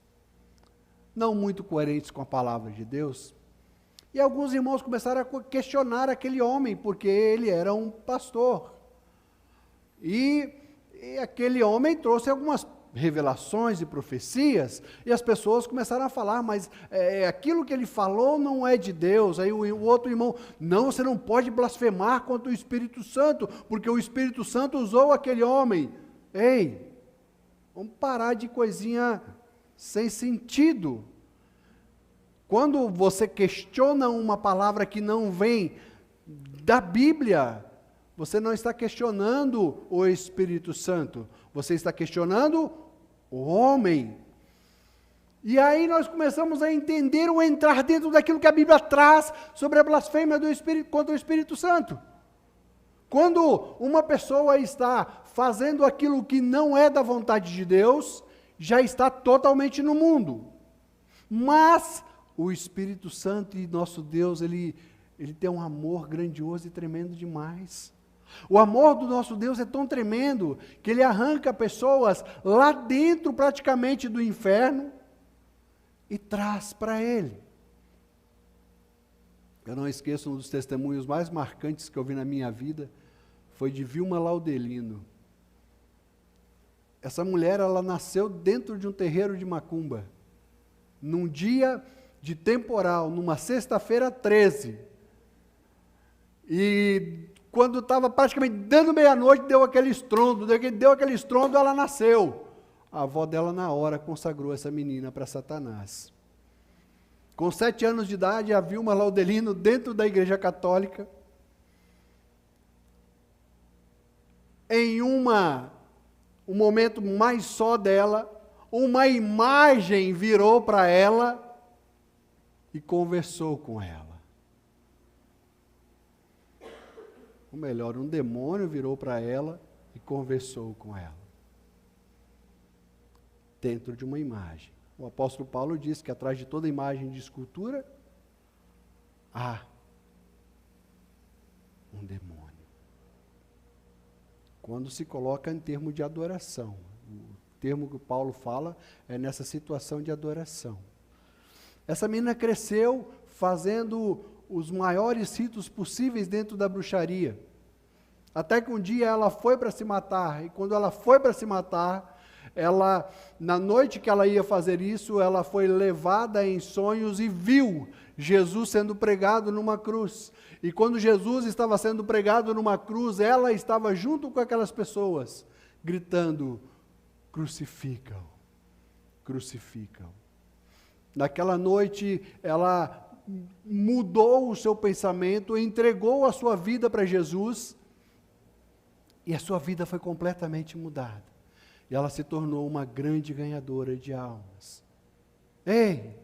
não muito coerentes com a palavra de Deus, e alguns irmãos começaram a questionar aquele homem, porque ele era um pastor. E aquele homem trouxe algumas revelações e profecias, e as pessoas começaram a falar, mas aquilo que ele falou não é de Deus. Aí o outro irmão, não, você não pode blasfemar contra o Espírito Santo, porque o Espírito Santo usou aquele homem. Ei, vamos parar de coisinha sem sentido. Quando você questiona uma palavra que não vem da Bíblia, você não está questionando o Espírito Santo, você está questionando o homem. E aí nós começamos a entender ou entrar dentro daquilo que a Bíblia traz sobre a blasfêmia do Espírito contra o Espírito Santo. Quando uma pessoa está fazendo aquilo que não é da vontade de Deus, já está totalmente no mundo. Mas o Espírito Santo e nosso Deus, ele tem um amor grandioso e tremendo demais. O amor do nosso Deus é tão tremendo que ele arranca pessoas lá dentro praticamente do inferno e traz para ele. Eu não esqueço, um dos testemunhos mais marcantes que eu vi na minha vida foi de Vilma Laudelino. Essa mulher, ela nasceu dentro de um terreiro de macumba, num dia de temporal, numa sexta-feira 13. E quando estava praticamente dando meia-noite, deu aquele estrondo, ela nasceu. A avó dela, na hora, consagrou essa menina para Satanás. Com 7 anos de idade, a Vilma Laudelino, dentro da Igreja Católica, em um momento mais só dela, uma imagem virou para ela e conversou com ela. Ou melhor, um demônio virou para ela e conversou com ela. Dentro de uma imagem. O apóstolo Paulo diz que atrás de toda imagem de escultura há um demônio. Quando se coloca em termos de adoração, o termo que o Paulo fala é nessa situação de adoração. Essa menina cresceu fazendo os maiores ritos possíveis dentro da bruxaria. Até que um dia ela foi para se matar, e quando ela foi para se matar, na noite que ela ia fazer isso, ela foi levada em sonhos e viu Jesus sendo pregado numa cruz. E quando Jesus estava sendo pregado numa cruz, ela estava junto com aquelas pessoas, gritando: crucificam, crucificam. Naquela noite, ela mudou o seu pensamento, entregou a sua vida para Jesus, e a sua vida foi completamente mudada. E ela se tornou uma grande ganhadora de almas. Ei,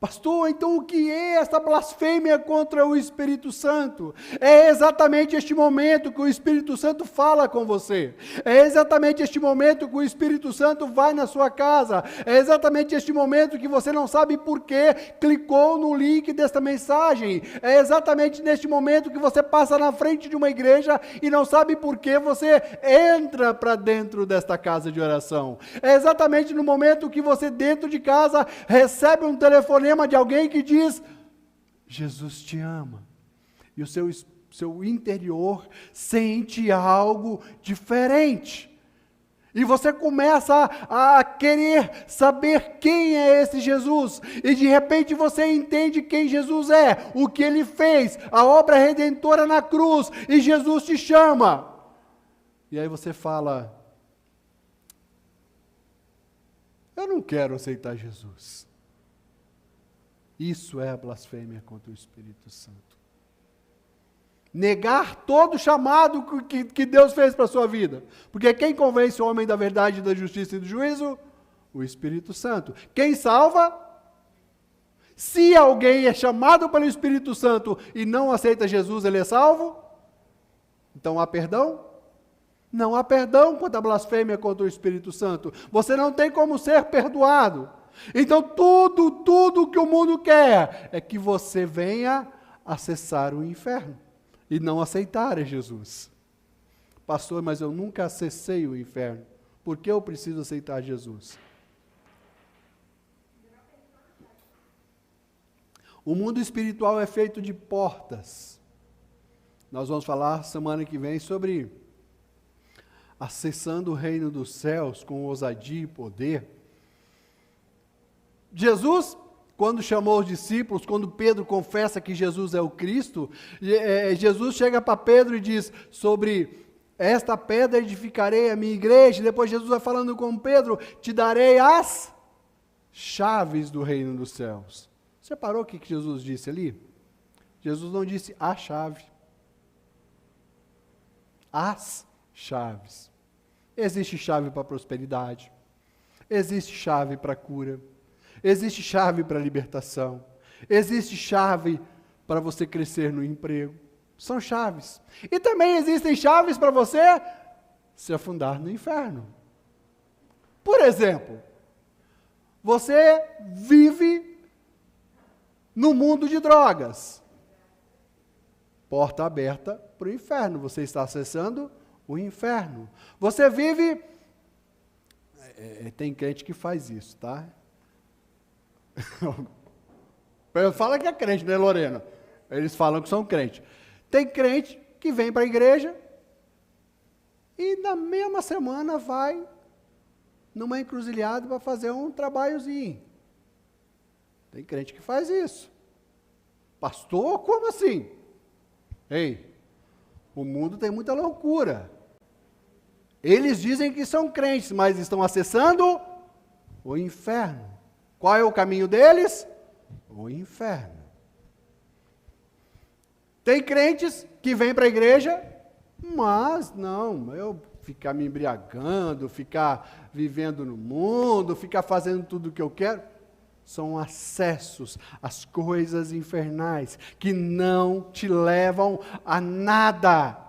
pastor, então o que é essa blasfêmia contra o Espírito Santo? É exatamente este momento que o Espírito Santo fala com você. É exatamente este momento que o Espírito Santo vai na sua casa. É exatamente este momento que você não sabe por que clicou no link desta mensagem. É exatamente neste momento que você passa na frente de uma igreja e não sabe por que você entra para dentro desta casa de oração. É exatamente no momento que você dentro de casa recebe um telefonema de alguém que diz: Jesus te ama. E o seu interior sente algo diferente. E você começa a querer saber quem é esse Jesus. E de repente você entende quem Jesus é, o que ele fez, a obra redentora na cruz, e Jesus te chama. E aí você fala: eu não quero aceitar Jesus. Isso é a blasfêmia contra o Espírito Santo. Negar todo o chamado que Deus fez para a sua vida. Porque quem convence o homem da verdade, da justiça e do juízo? O Espírito Santo. Quem salva? Se alguém é chamado pelo Espírito Santo e não aceita Jesus, ele é salvo? Então há perdão? Não há perdão quanto à blasfêmia contra o Espírito Santo. Você não tem como ser perdoado. Então tudo que o mundo quer é que você venha acessar o inferno e não aceitar Jesus. Pastor, mas eu nunca acessei o inferno. Por que eu preciso aceitar Jesus? O mundo espiritual é feito de portas. Nós vamos falar semana que vem sobre acessando o reino dos céus com ousadia e poder. Jesus, quando chamou os discípulos, quando Pedro confessa que Jesus é o Cristo, Jesus chega para Pedro e diz: sobre esta pedra edificarei a minha igreja. Depois Jesus vai falando com Pedro: te darei as chaves do reino dos céus. Você parou o que Jesus disse ali? Jesus não disse a chave. As chaves. Existe chave para a prosperidade. Existe chave para a cura. Existe chave para a libertação. Existe chave para você crescer no emprego. São chaves. E também existem chaves para você se afundar no inferno. Por exemplo, Você vive no mundo de drogas. Porta aberta para o inferno. Você está acessando o inferno. Você vive... tem crente que faz isso, tá? Fala que é crente, né, Lorena? Eles falam que são crentes. Tem crente que vem para a igreja e na mesma semana vai numa encruzilhada para fazer um trabalhozinho. Tem crente que faz isso. Pastor, como assim? Ei, o mundo tem muita loucura. Eles dizem que são crentes, mas estão acessando o inferno. Qual é o caminho deles? O inferno. Tem crentes que vêm para a igreja, mas não, eu ficar me embriagando, ficar vivendo no mundo, ficar fazendo tudo o que eu quero, são acessos às coisas infernais que não te levam a nada.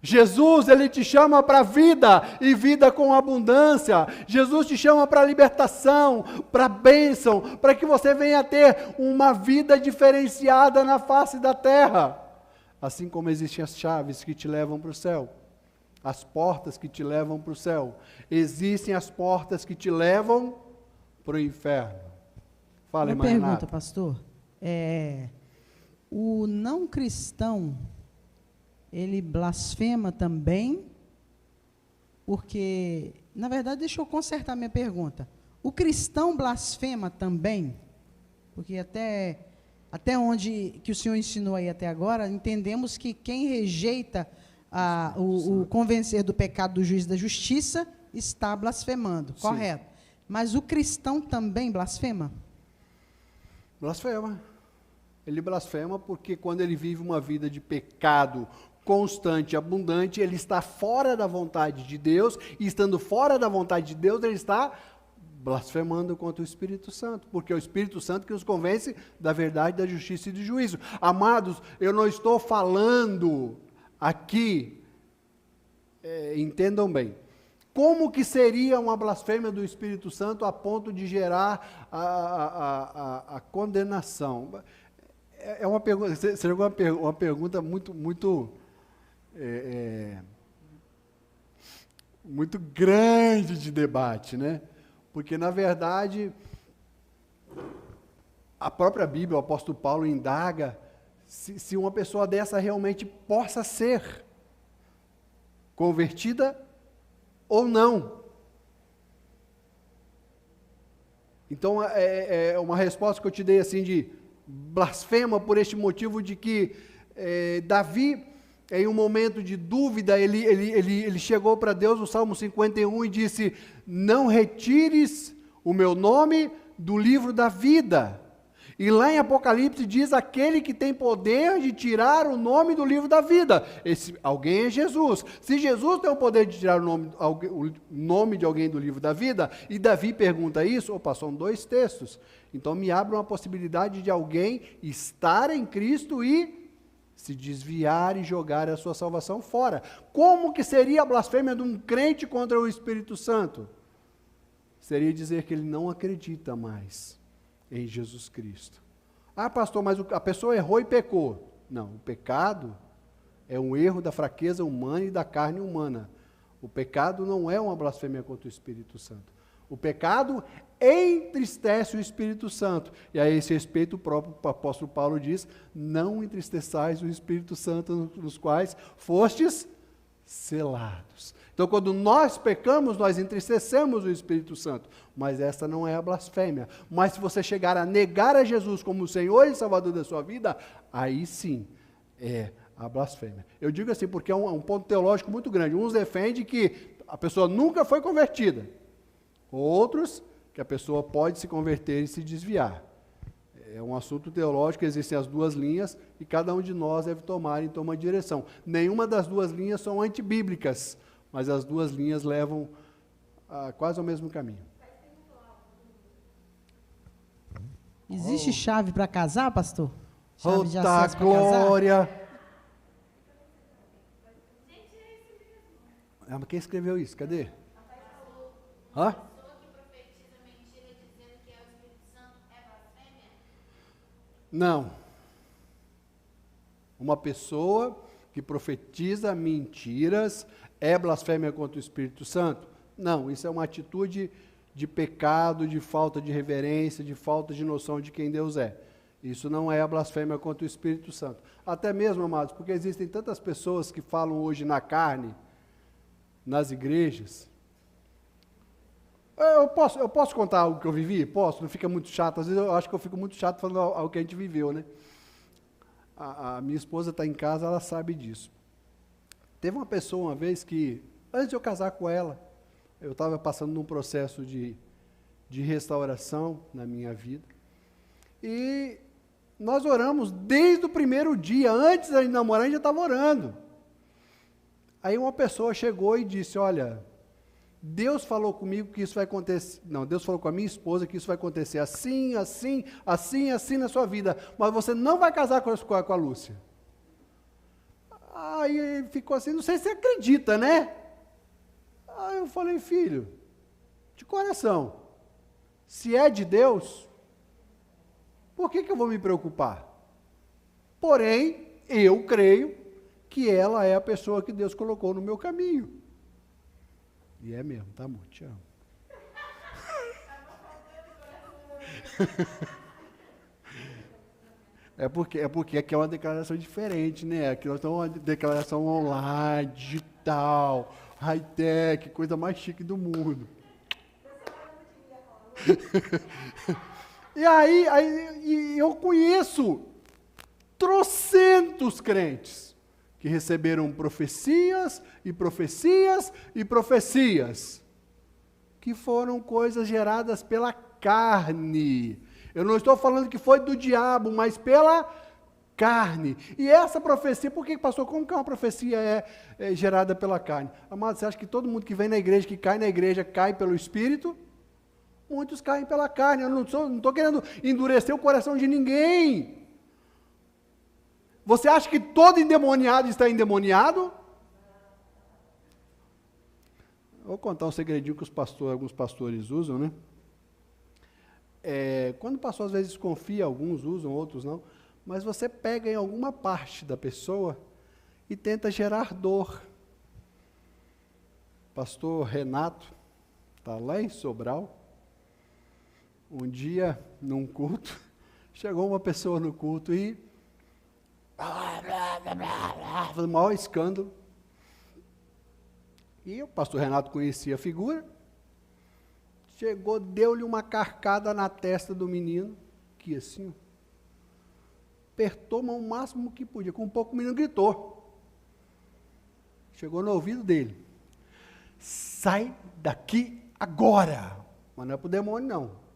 Jesus, Ele te chama para a vida, e vida com abundância. Jesus te chama para a libertação, para a bênção, para que você venha ter uma vida diferenciada na face da terra. Assim como existem as chaves que te levam para o céu, as portas que te levam para o céu, existem as portas que te levam para o inferno. Fala, irmã Renata. Uma pergunta, pastor. O não cristão, ele blasfema também? Porque, na verdade, deixa eu consertar minha pergunta. O cristão blasfema também? Porque até onde que o senhor ensinou aí até agora, entendemos que quem rejeita o convencer do pecado do juiz da justiça está blasfemando, sim, correto. Mas o cristão também blasfema? Blasfema. Ele blasfema porque quando ele vive uma vida de pecado constante, abundante, ele está fora da vontade de Deus, e estando fora da vontade de Deus, ele está blasfemando contra o Espírito Santo, porque é o Espírito Santo que nos convence da verdade, da justiça e do juízo. Amados, eu não estou falando aqui, entendam bem, como que seria uma blasfêmia do Espírito Santo a ponto de gerar a condenação? É uma pergunta, seria uma pergunta muito grande de debate, né? Porque, na verdade, a própria Bíblia, o apóstolo Paulo indaga se uma pessoa dessa realmente possa ser convertida ou não. Então, é uma resposta que eu te dei assim de blasfema por este motivo de que Davi, em um momento de dúvida, ele chegou para Deus no Salmo 51 e disse: não retires o meu nome do livro da vida. E lá em Apocalipse diz: aquele que tem poder de tirar o nome do livro da vida. Esse alguém é Jesus. Se Jesus tem o poder de tirar o nome de alguém do livro da vida, e Davi pergunta isso, são dois textos. Então me abre uma possibilidade de alguém estar em Cristo e se desviar e jogar a sua salvação fora. Como que seria a blasfêmia de um crente contra o Espírito Santo? Seria dizer que ele não acredita mais em Jesus Cristo. Ah, pastor, mas a pessoa errou e pecou. Não, o pecado é um erro da fraqueza humana e da carne humana. O pecado não é uma blasfêmia contra o Espírito Santo. O pecado entristece o Espírito Santo. E a esse respeito o próprio apóstolo Paulo diz: não entristeçais o Espírito Santo, nos quais fostes selados. Então, quando nós pecamos, nós entristecemos o Espírito Santo, mas essa não é a blasfêmia. Mas se você chegar a negar a Jesus como o Senhor e Salvador da sua vida, aí sim é a blasfêmia. Eu digo assim porque é um ponto teológico muito grande. Uns defendem que a pessoa nunca foi convertida, outros que a pessoa pode se converter e se desviar. É um assunto teológico, existem as duas linhas e cada um de nós deve tomar então uma direção. Nenhuma das duas linhas são antibíblicas, mas as duas linhas levam quase ao mesmo caminho. Existe chave para casar, pastor? Chave de Tá, acesso para casar? glória! Mas quem escreveu isso? Cadê? Hã? Não. Uma pessoa que profetiza mentiras é blasfêmia contra o Espírito Santo? Não, isso é uma atitude de pecado, de falta de reverência, de falta de noção de quem Deus é. Isso não é a blasfêmia contra o Espírito Santo. Até mesmo, amados, porque existem tantas pessoas que falam hoje na carne, nas igrejas. Eu posso contar algo que eu vivi? Posso? Não fica muito chato. Às vezes eu acho que eu fico muito chato falando algo que a gente viveu, né? A minha esposa está em casa, ela sabe disso. Teve uma pessoa uma vez que, antes de eu casar com ela, eu estava passando num processo de restauração na minha vida. E nós oramos desde o primeiro dia, antes de namorar, a gente já estava orando. Aí uma pessoa chegou e disse, olha, Deus falou comigo que isso vai acontecer, não, Deus falou com a minha esposa que isso vai acontecer assim, assim, assim, assim na sua vida, mas você não vai casar com a Lúcia. Aí ele ficou assim, não sei se você acredita, né? Aí eu falei, filho, de coração, se é de Deus, por que eu vou me preocupar? Porém, eu creio que ela é a pessoa que Deus colocou no meu caminho. E é mesmo, tá, amor? Te amo. É porque aqui é uma declaração diferente, né? Aqui nós estamos uma declaração online, digital, high-tech, coisa mais chique do mundo. E eu conheço trocentos crentes que receberam profecias e profecias e profecias, que foram coisas geradas pela carne. Eu não estou falando que foi do diabo, mas pela carne. E essa profecia, por que, pastor, como que uma profecia é gerada pela carne? Amado, você acha que todo mundo que vem na igreja, que cai na igreja, cai pelo Espírito? Muitos caem pela carne. Eu não estou querendo endurecer o coração de ninguém. Você acha que todo endemoniado está endemoniado? Vou contar um segredinho que alguns pastores usam, né? Quando o pastor às vezes confia, alguns usam, outros não, mas você pega em alguma parte da pessoa e tenta gerar dor. Pastor Renato está lá em Sobral. Um dia, num culto, chegou uma pessoa no culto e fez o maior escândalo. E o pastor Renato conhecia a figura. Chegou, deu-lhe uma carcada na testa do menino, que assim, apertou o máximo que podia. Com um pouco o menino gritou. Chegou no ouvido dele. Sai daqui agora! Mas não é para o demônio, não.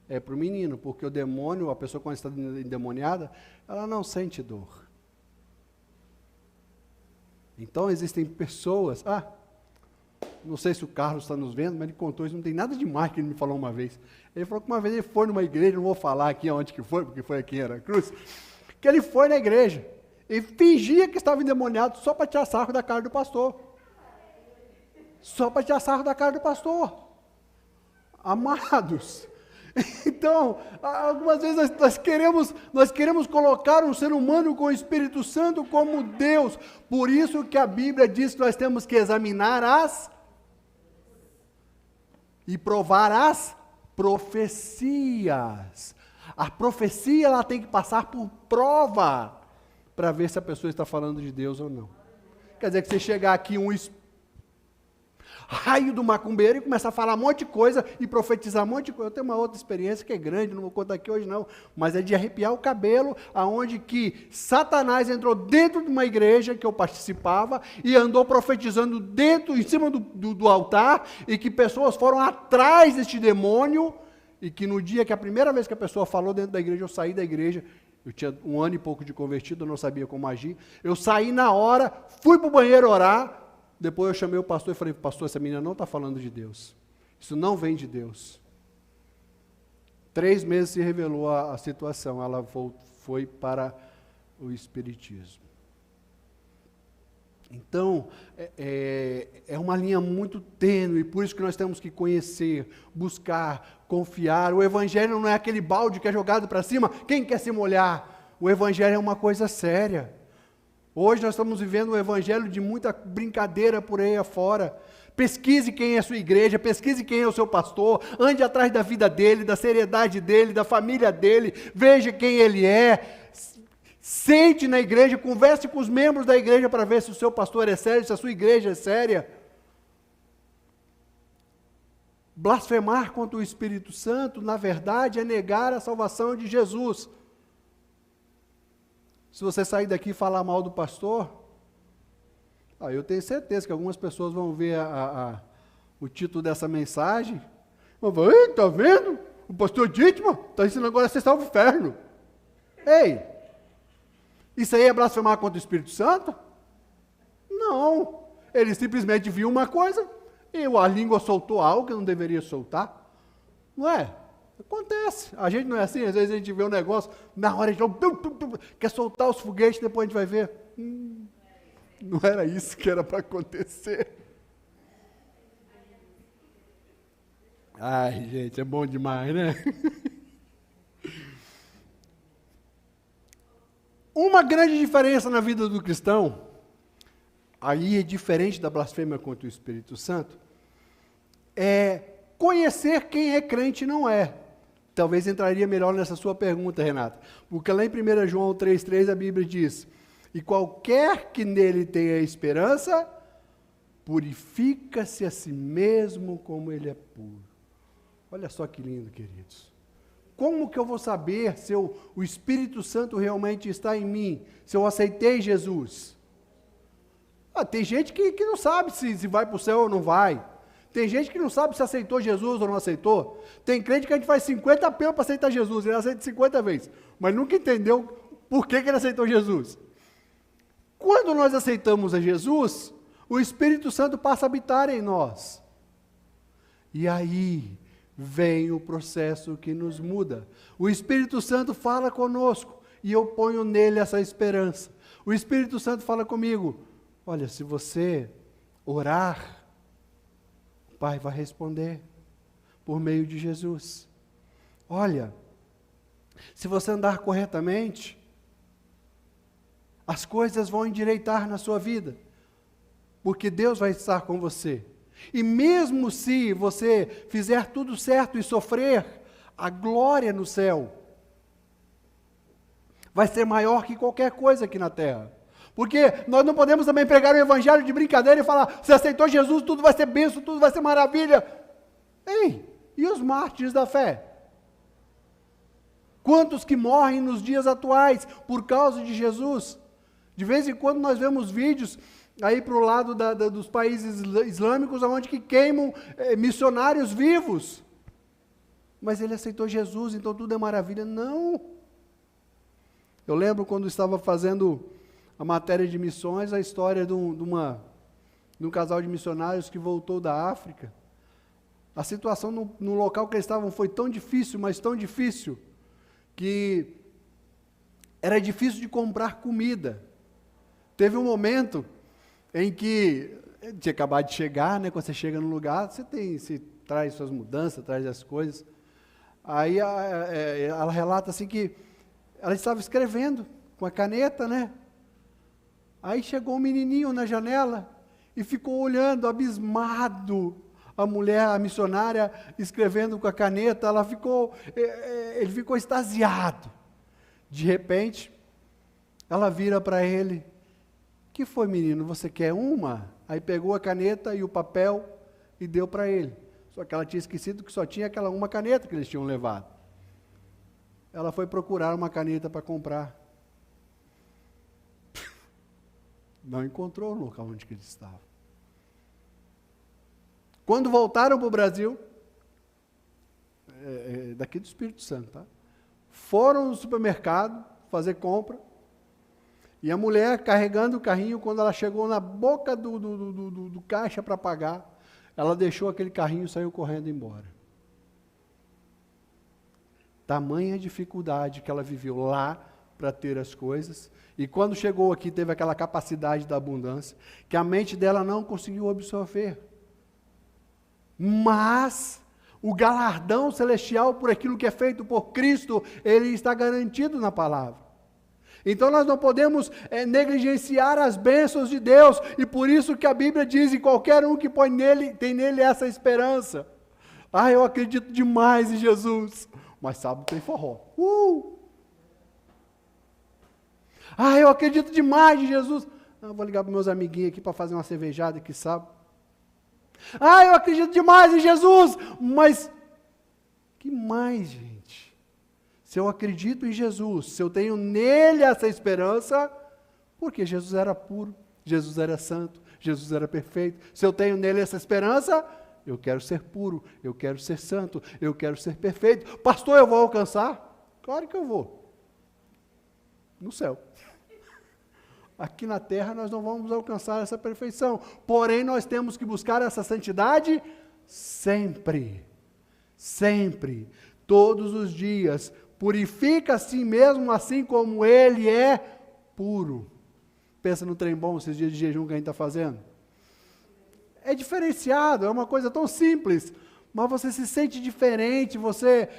É para o menino, porque o demônio, a pessoa quando está endemoniada, ela não sente dor. Então existem pessoas, não sei se o Carlos está nos vendo, mas ele contou isso, não tem nada demais que ele me falou uma vez. Ele falou que uma vez ele foi numa igreja, não vou falar aqui onde que foi, porque foi aqui em Aracruz, que ele foi na igreja e fingia que estava endemoniado só para tirar sarro da cara do pastor. Só para tirar sarro da cara do pastor. Amados. Então, algumas vezes nós queremos colocar um ser humano com o Espírito Santo como Deus. Por isso que a Bíblia diz que nós temos que examinar e provar as profecias. A profecia ela tem que passar por prova para ver se a pessoa está falando de Deus ou não. Quer dizer que você chegar aqui raio do macumbeiro e começar a falar um monte de coisa e profetizar um monte de coisa. Eu tenho uma outra experiência que é grande, não vou contar aqui hoje não, mas é de arrepiar o cabelo, aonde que Satanás entrou dentro de uma igreja que eu participava e andou profetizando em cima do altar, e que pessoas foram atrás deste demônio, e que no dia que a primeira vez que a pessoa falou dentro da igreja, eu saí da igreja, eu tinha 1 ano e pouco de convertido, eu não sabia como agir, eu saí na hora, fui para o banheiro orar. Depois eu chamei o pastor e falei, pastor, essa menina não está falando de Deus. Isso não vem de Deus. 3 meses se revelou a situação, ela foi para o espiritismo. Então, é uma linha muito tênue, por isso que nós temos que conhecer, buscar, confiar. O Evangelho não é aquele balde que é jogado para cima, quem quer se molhar? O Evangelho é uma coisa séria. Hoje nós estamos vivendo um Evangelho de muita brincadeira por aí afora. Pesquise quem é a sua igreja, pesquise quem é o seu pastor, ande atrás da vida dele, da seriedade dele, da família dele, veja quem ele é. Sente na igreja, converse com os membros da igreja para ver se o seu pastor é sério, se a sua igreja é séria. Blasfemar contra o Espírito Santo, na verdade, é negar a salvação de Jesus. Se você sair daqui e falar mal do pastor, eu tenho certeza que algumas pessoas vão ver o título dessa mensagem, vão falar, está vendo? O pastor Dittmar está ensinando agora a acessar o inferno. Ei! Isso aí é blasfemar contra o Espírito Santo? Não. Ele simplesmente viu uma coisa e a língua soltou algo que não deveria soltar. Não é? Acontece. A gente não é assim. Às vezes a gente vê um negócio, na hora a gente quer soltar os foguetes, depois a gente vai ver. Não era isso que era para acontecer. Ai, gente, é bom demais, né? Uma grande diferença na vida do cristão, aí é diferente da blasfêmia contra o Espírito Santo, é conhecer quem é crente e não é. Talvez entraria melhor nessa sua pergunta, Renata. Porque lá em 1 João 3,3 a Bíblia diz, e qualquer que nele tenha esperança, purifica-se a si mesmo como ele é puro. Olha só que lindo, queridos. Como que eu vou saber se o Espírito Santo realmente está em mim? Se eu aceitei Jesus? Tem gente que não sabe se vai para o céu ou não vai. Tem gente que não sabe se aceitou Jesus ou não aceitou. Tem crente que a gente faz 50 apelos para aceitar Jesus. Ele aceita 50 vezes. Mas nunca entendeu por que ele aceitou Jesus. Quando nós aceitamos a Jesus, o Espírito Santo passa a habitar em nós. E aí vem o processo que nos muda. O Espírito Santo fala conosco e eu ponho nele essa esperança. O Espírito Santo fala comigo, olha, se você orar, o Pai vai responder por meio de Jesus. Olha, se você andar corretamente, as coisas vão endireitar na sua vida, porque Deus vai estar com você. E mesmo se você fizer tudo certo e sofrer, a glória no céu vai ser maior que qualquer coisa aqui na terra. Porque nós não podemos também pregar o evangelho de brincadeira e falar, se aceitou Jesus, tudo vai ser bênção, tudo vai ser maravilha. Ei, e os mártires da fé? Quantos que morrem nos dias atuais por causa de Jesus? De vez em quando nós vemos vídeos aí para o lado dos países islâmicos, onde que queimam missionários vivos. Mas ele aceitou Jesus, então tudo é maravilha. Não. Eu lembro quando estava fazendo a matéria de missões, a história de um casal de missionários que voltou da África. A situação no local que eles estavam foi tão difícil, mas tão difícil, que era difícil de comprar comida. Teve um momento em que tinha acabado de chegar, né? Quando você chega no lugar, você traz suas mudanças, traz as coisas. Aí ela relata assim que ela estava escrevendo com a caneta, né? Aí chegou um menininho na janela e ficou olhando, abismado, a mulher, a missionária, escrevendo com a caneta. Ele ficou extasiado. De repente, ela vira para ele, que foi, menino, você quer uma? Aí pegou a caneta e o papel e deu para ele. Só que ela tinha esquecido que só tinha aquela uma caneta que eles tinham levado. Ela foi procurar uma caneta para comprar. Não encontrou o local onde eles estavam. Quando voltaram para o Brasil, daqui do Espírito Santo, tá? Foram no supermercado fazer compra, e a mulher carregando o carrinho, quando ela chegou na boca do caixa para pagar, ela deixou aquele carrinho e saiu correndo embora. Tamanha dificuldade que ela viveu lá para ter as coisas. E quando chegou aqui, teve aquela capacidade da abundância, que a mente dela não conseguiu absorver. Mas o galardão celestial por aquilo que é feito por Cristo, ele está garantido na palavra. Então nós não podemos negligenciar as bênçãos de Deus, e por isso que a Bíblia diz, e qualquer um que tem nele essa esperança. Eu acredito demais em Jesus, mas sábado tem forró. Eu acredito demais em Jesus. Vou ligar para meus amiguinhos aqui para fazer uma cervejada aqui sábado. Eu acredito demais em Jesus, mas que mais, gente? Se eu acredito em Jesus, se eu tenho nele essa esperança, porque Jesus era puro, Jesus era santo, Jesus era perfeito. Se eu tenho nele essa esperança, eu quero ser puro, eu quero ser santo, eu quero ser perfeito. Pastor, eu vou alcançar? Claro que eu vou. No céu. Aqui na terra nós não vamos alcançar essa perfeição. Porém, nós temos que buscar essa santidade sempre. Sempre. Todos os dias. Purifica a si mesmo, assim como ele é puro. Pensa no trem bom, esses dias de jejum que a gente está fazendo. É diferenciado, é uma coisa tão simples, mas você se sente diferente, você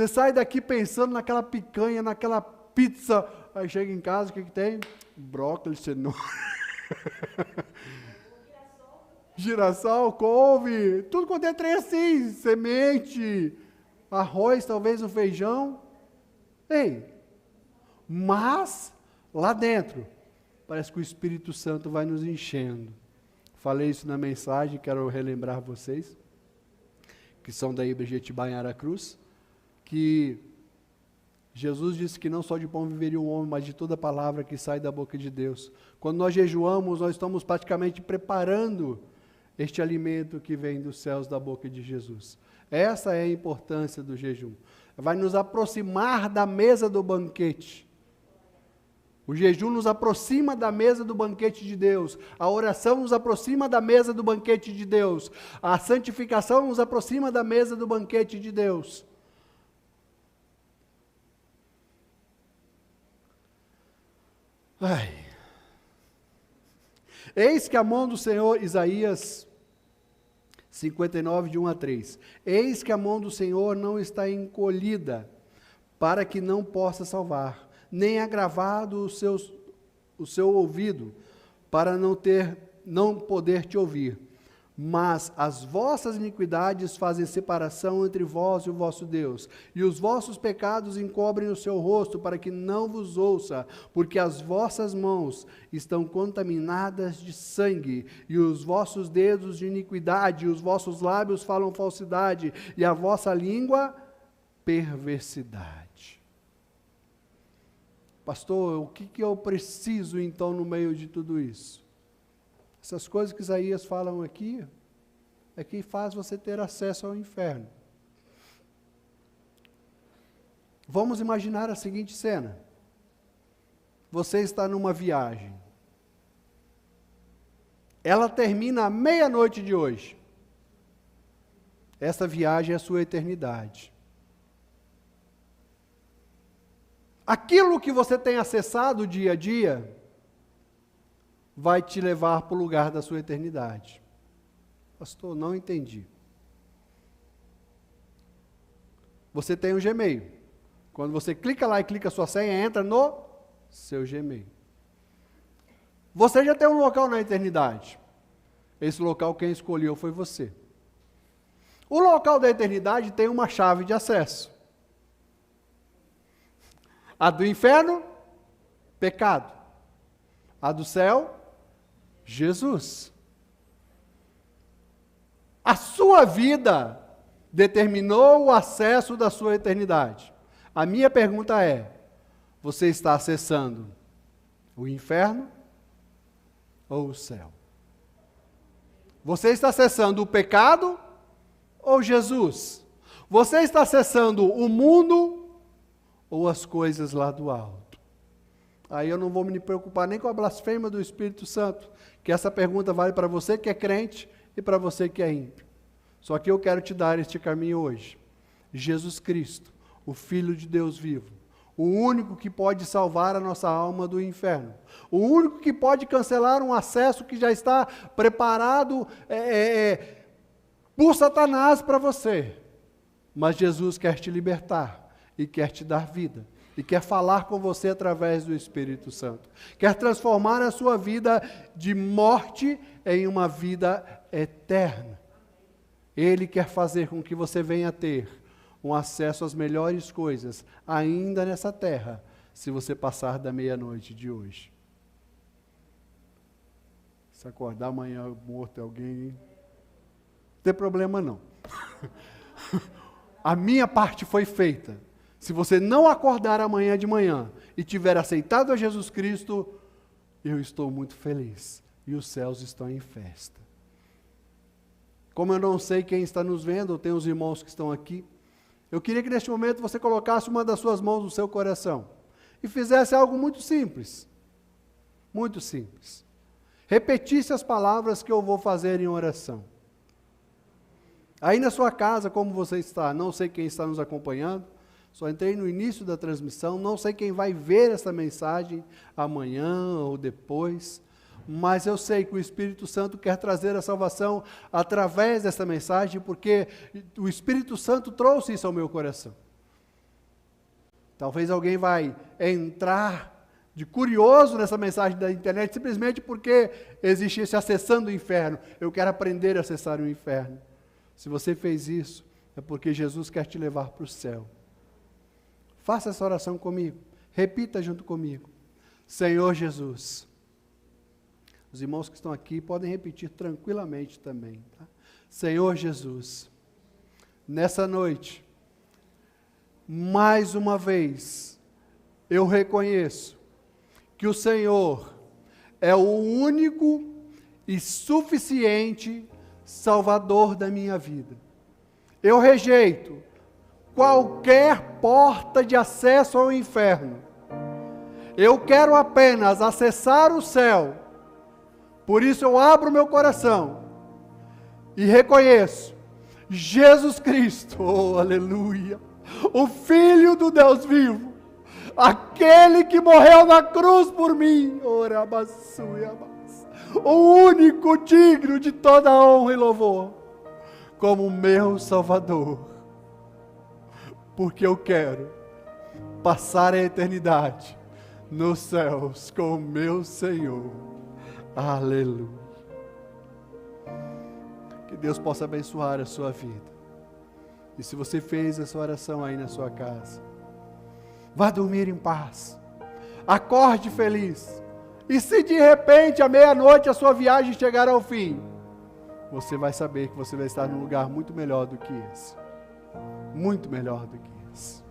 sai daqui pensando naquela picanha, naquela pizza, aí chega em casa, o que tem? Brócolis, cenoura, girassol, couve, tudo quanto é trem assim, semente, arroz, talvez um feijão. Mas lá dentro, parece que o Espírito Santo vai nos enchendo. Falei isso na mensagem, quero relembrar vocês, que são da Ibrejetiba em Aracruz, que Jesus disse que não só de pão viveria o homem, mas de toda palavra que sai da boca de Deus. Quando nós jejuamos, nós estamos praticamente preparando este alimento que vem dos céus da boca de Jesus. Essa é a importância do jejum. Vai nos aproximar da mesa do banquete. O jejum nos aproxima da mesa do banquete de Deus. A oração nos aproxima da mesa do banquete de Deus. A santificação nos aproxima da mesa do banquete de Deus. Eis que a mão do Senhor, Isaías 59, de 1 a 3. Eis que a mão do Senhor não está encolhida, para que não possa salvar, nem agravado o seu ouvido, para não poder te ouvir. Mas as vossas iniquidades fazem separação entre vós e o vosso Deus, e os vossos pecados encobrem o seu rosto, para que não vos ouça, porque as vossas mãos estão contaminadas de sangue, e os vossos dedos de iniquidade, e os vossos lábios falam falsidade, e a vossa língua perversidade. Pastor, o que eu preciso então no meio de tudo isso? Essas coisas que Isaías falam aqui, é que faz você ter acesso ao inferno. Vamos imaginar a seguinte cena. Você está numa viagem. Ela termina à meia-noite de hoje. Essa viagem é a sua eternidade. Aquilo que você tem acessado dia a dia, vai te levar para o lugar da sua eternidade. Pastor, não entendi. Você tem um Gmail. Quando você clica lá e clica a sua senha, entra no seu Gmail. Você já tem um local na eternidade. Esse local quem escolheu foi você. O local da eternidade tem uma chave de acesso. A do inferno, pecado. A do céu, Jesus. A sua vida determinou o acesso da sua eternidade. A minha pergunta é: você está acessando o inferno ou o céu? Você está acessando o pecado ou Jesus? Você está acessando o mundo ou as coisas lá do alto? Aí eu não vou me preocupar nem com a blasfêmia do Espírito Santo, que essa pergunta vale para você que é crente e para você que é ímpio. Só que eu quero te dar este caminho hoje. Jesus Cristo, o Filho de Deus vivo, o único que pode salvar a nossa alma do inferno, o único que pode cancelar um acesso que já está preparado por Satanás para você. Mas Jesus quer te libertar e quer te dar vida. E quer falar com você através do Espírito Santo. Quer transformar a sua vida de morte em uma vida eterna. Ele quer fazer com que você venha ter um acesso às melhores coisas, ainda nessa terra, se você passar da meia-noite de hoje. Se acordar amanhã morto alguém, não tem problema não. A minha parte foi feita. Se você não acordar amanhã de manhã e tiver aceitado a Jesus Cristo, eu estou muito feliz. E os céus estão em festa. Como eu não sei quem está nos vendo, eu tenho os irmãos que estão aqui, eu queria que neste momento você colocasse uma das suas mãos no seu coração e fizesse algo muito simples. Muito simples. Repetisse as palavras que eu vou fazer em oração. Aí na sua casa, como você está, não sei quem está nos acompanhando, só entrei no início da transmissão, não sei quem vai ver essa mensagem amanhã ou depois, mas eu sei que o Espírito Santo quer trazer a salvação através dessa mensagem, porque o Espírito Santo trouxe isso ao meu coração. Talvez alguém vai entrar de curioso nessa mensagem da internet, simplesmente porque existe esse acessando o inferno. Eu quero aprender a acessar o inferno. Se você fez isso, é porque Jesus quer te levar para o céu. Faça essa oração comigo. Repita junto comigo. Senhor Jesus. Os irmãos que estão aqui podem repetir tranquilamente também. Tá? Senhor Jesus. Nessa noite, mais uma vez, eu reconheço que o Senhor é o único e suficiente Salvador da minha vida. Eu rejeito qualquer porta de acesso ao inferno. Eu quero apenas acessar o céu. Por isso eu abro meu coração e reconheço Jesus Cristo, oh aleluia, o Filho do Deus vivo, aquele que morreu na cruz por mim, o único digno de toda honra e louvor, como meu Salvador. Porque eu quero passar a eternidade nos céus com o meu Senhor. Aleluia. Que Deus possa abençoar a sua vida. E se você fez essa oração aí na sua casa, vá dormir em paz. Acorde feliz. E se de repente, à meia-noite, a sua viagem chegar ao fim, você vai saber que você vai estar num lugar muito melhor do que esse. Muito melhor do que esse.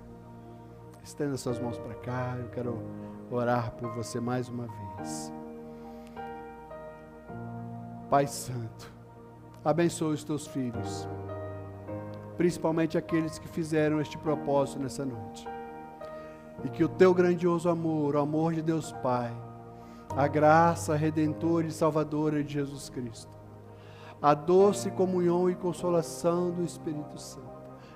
Estenda suas mãos para cá, eu quero orar por você mais uma vez. Pai Santo, abençoa os teus filhos, principalmente aqueles que fizeram este propósito nessa noite. E que o teu grandioso amor, o amor de Deus Pai, a graça redentora e salvadora de Jesus Cristo, a doce comunhão e consolação do Espírito Santo,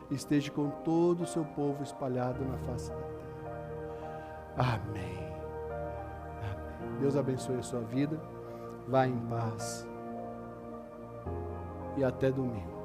esteja com todo o seu povo espalhado na face da terra. Amém. Amém. Deus abençoe a sua vida. Vá em paz. E até domingo.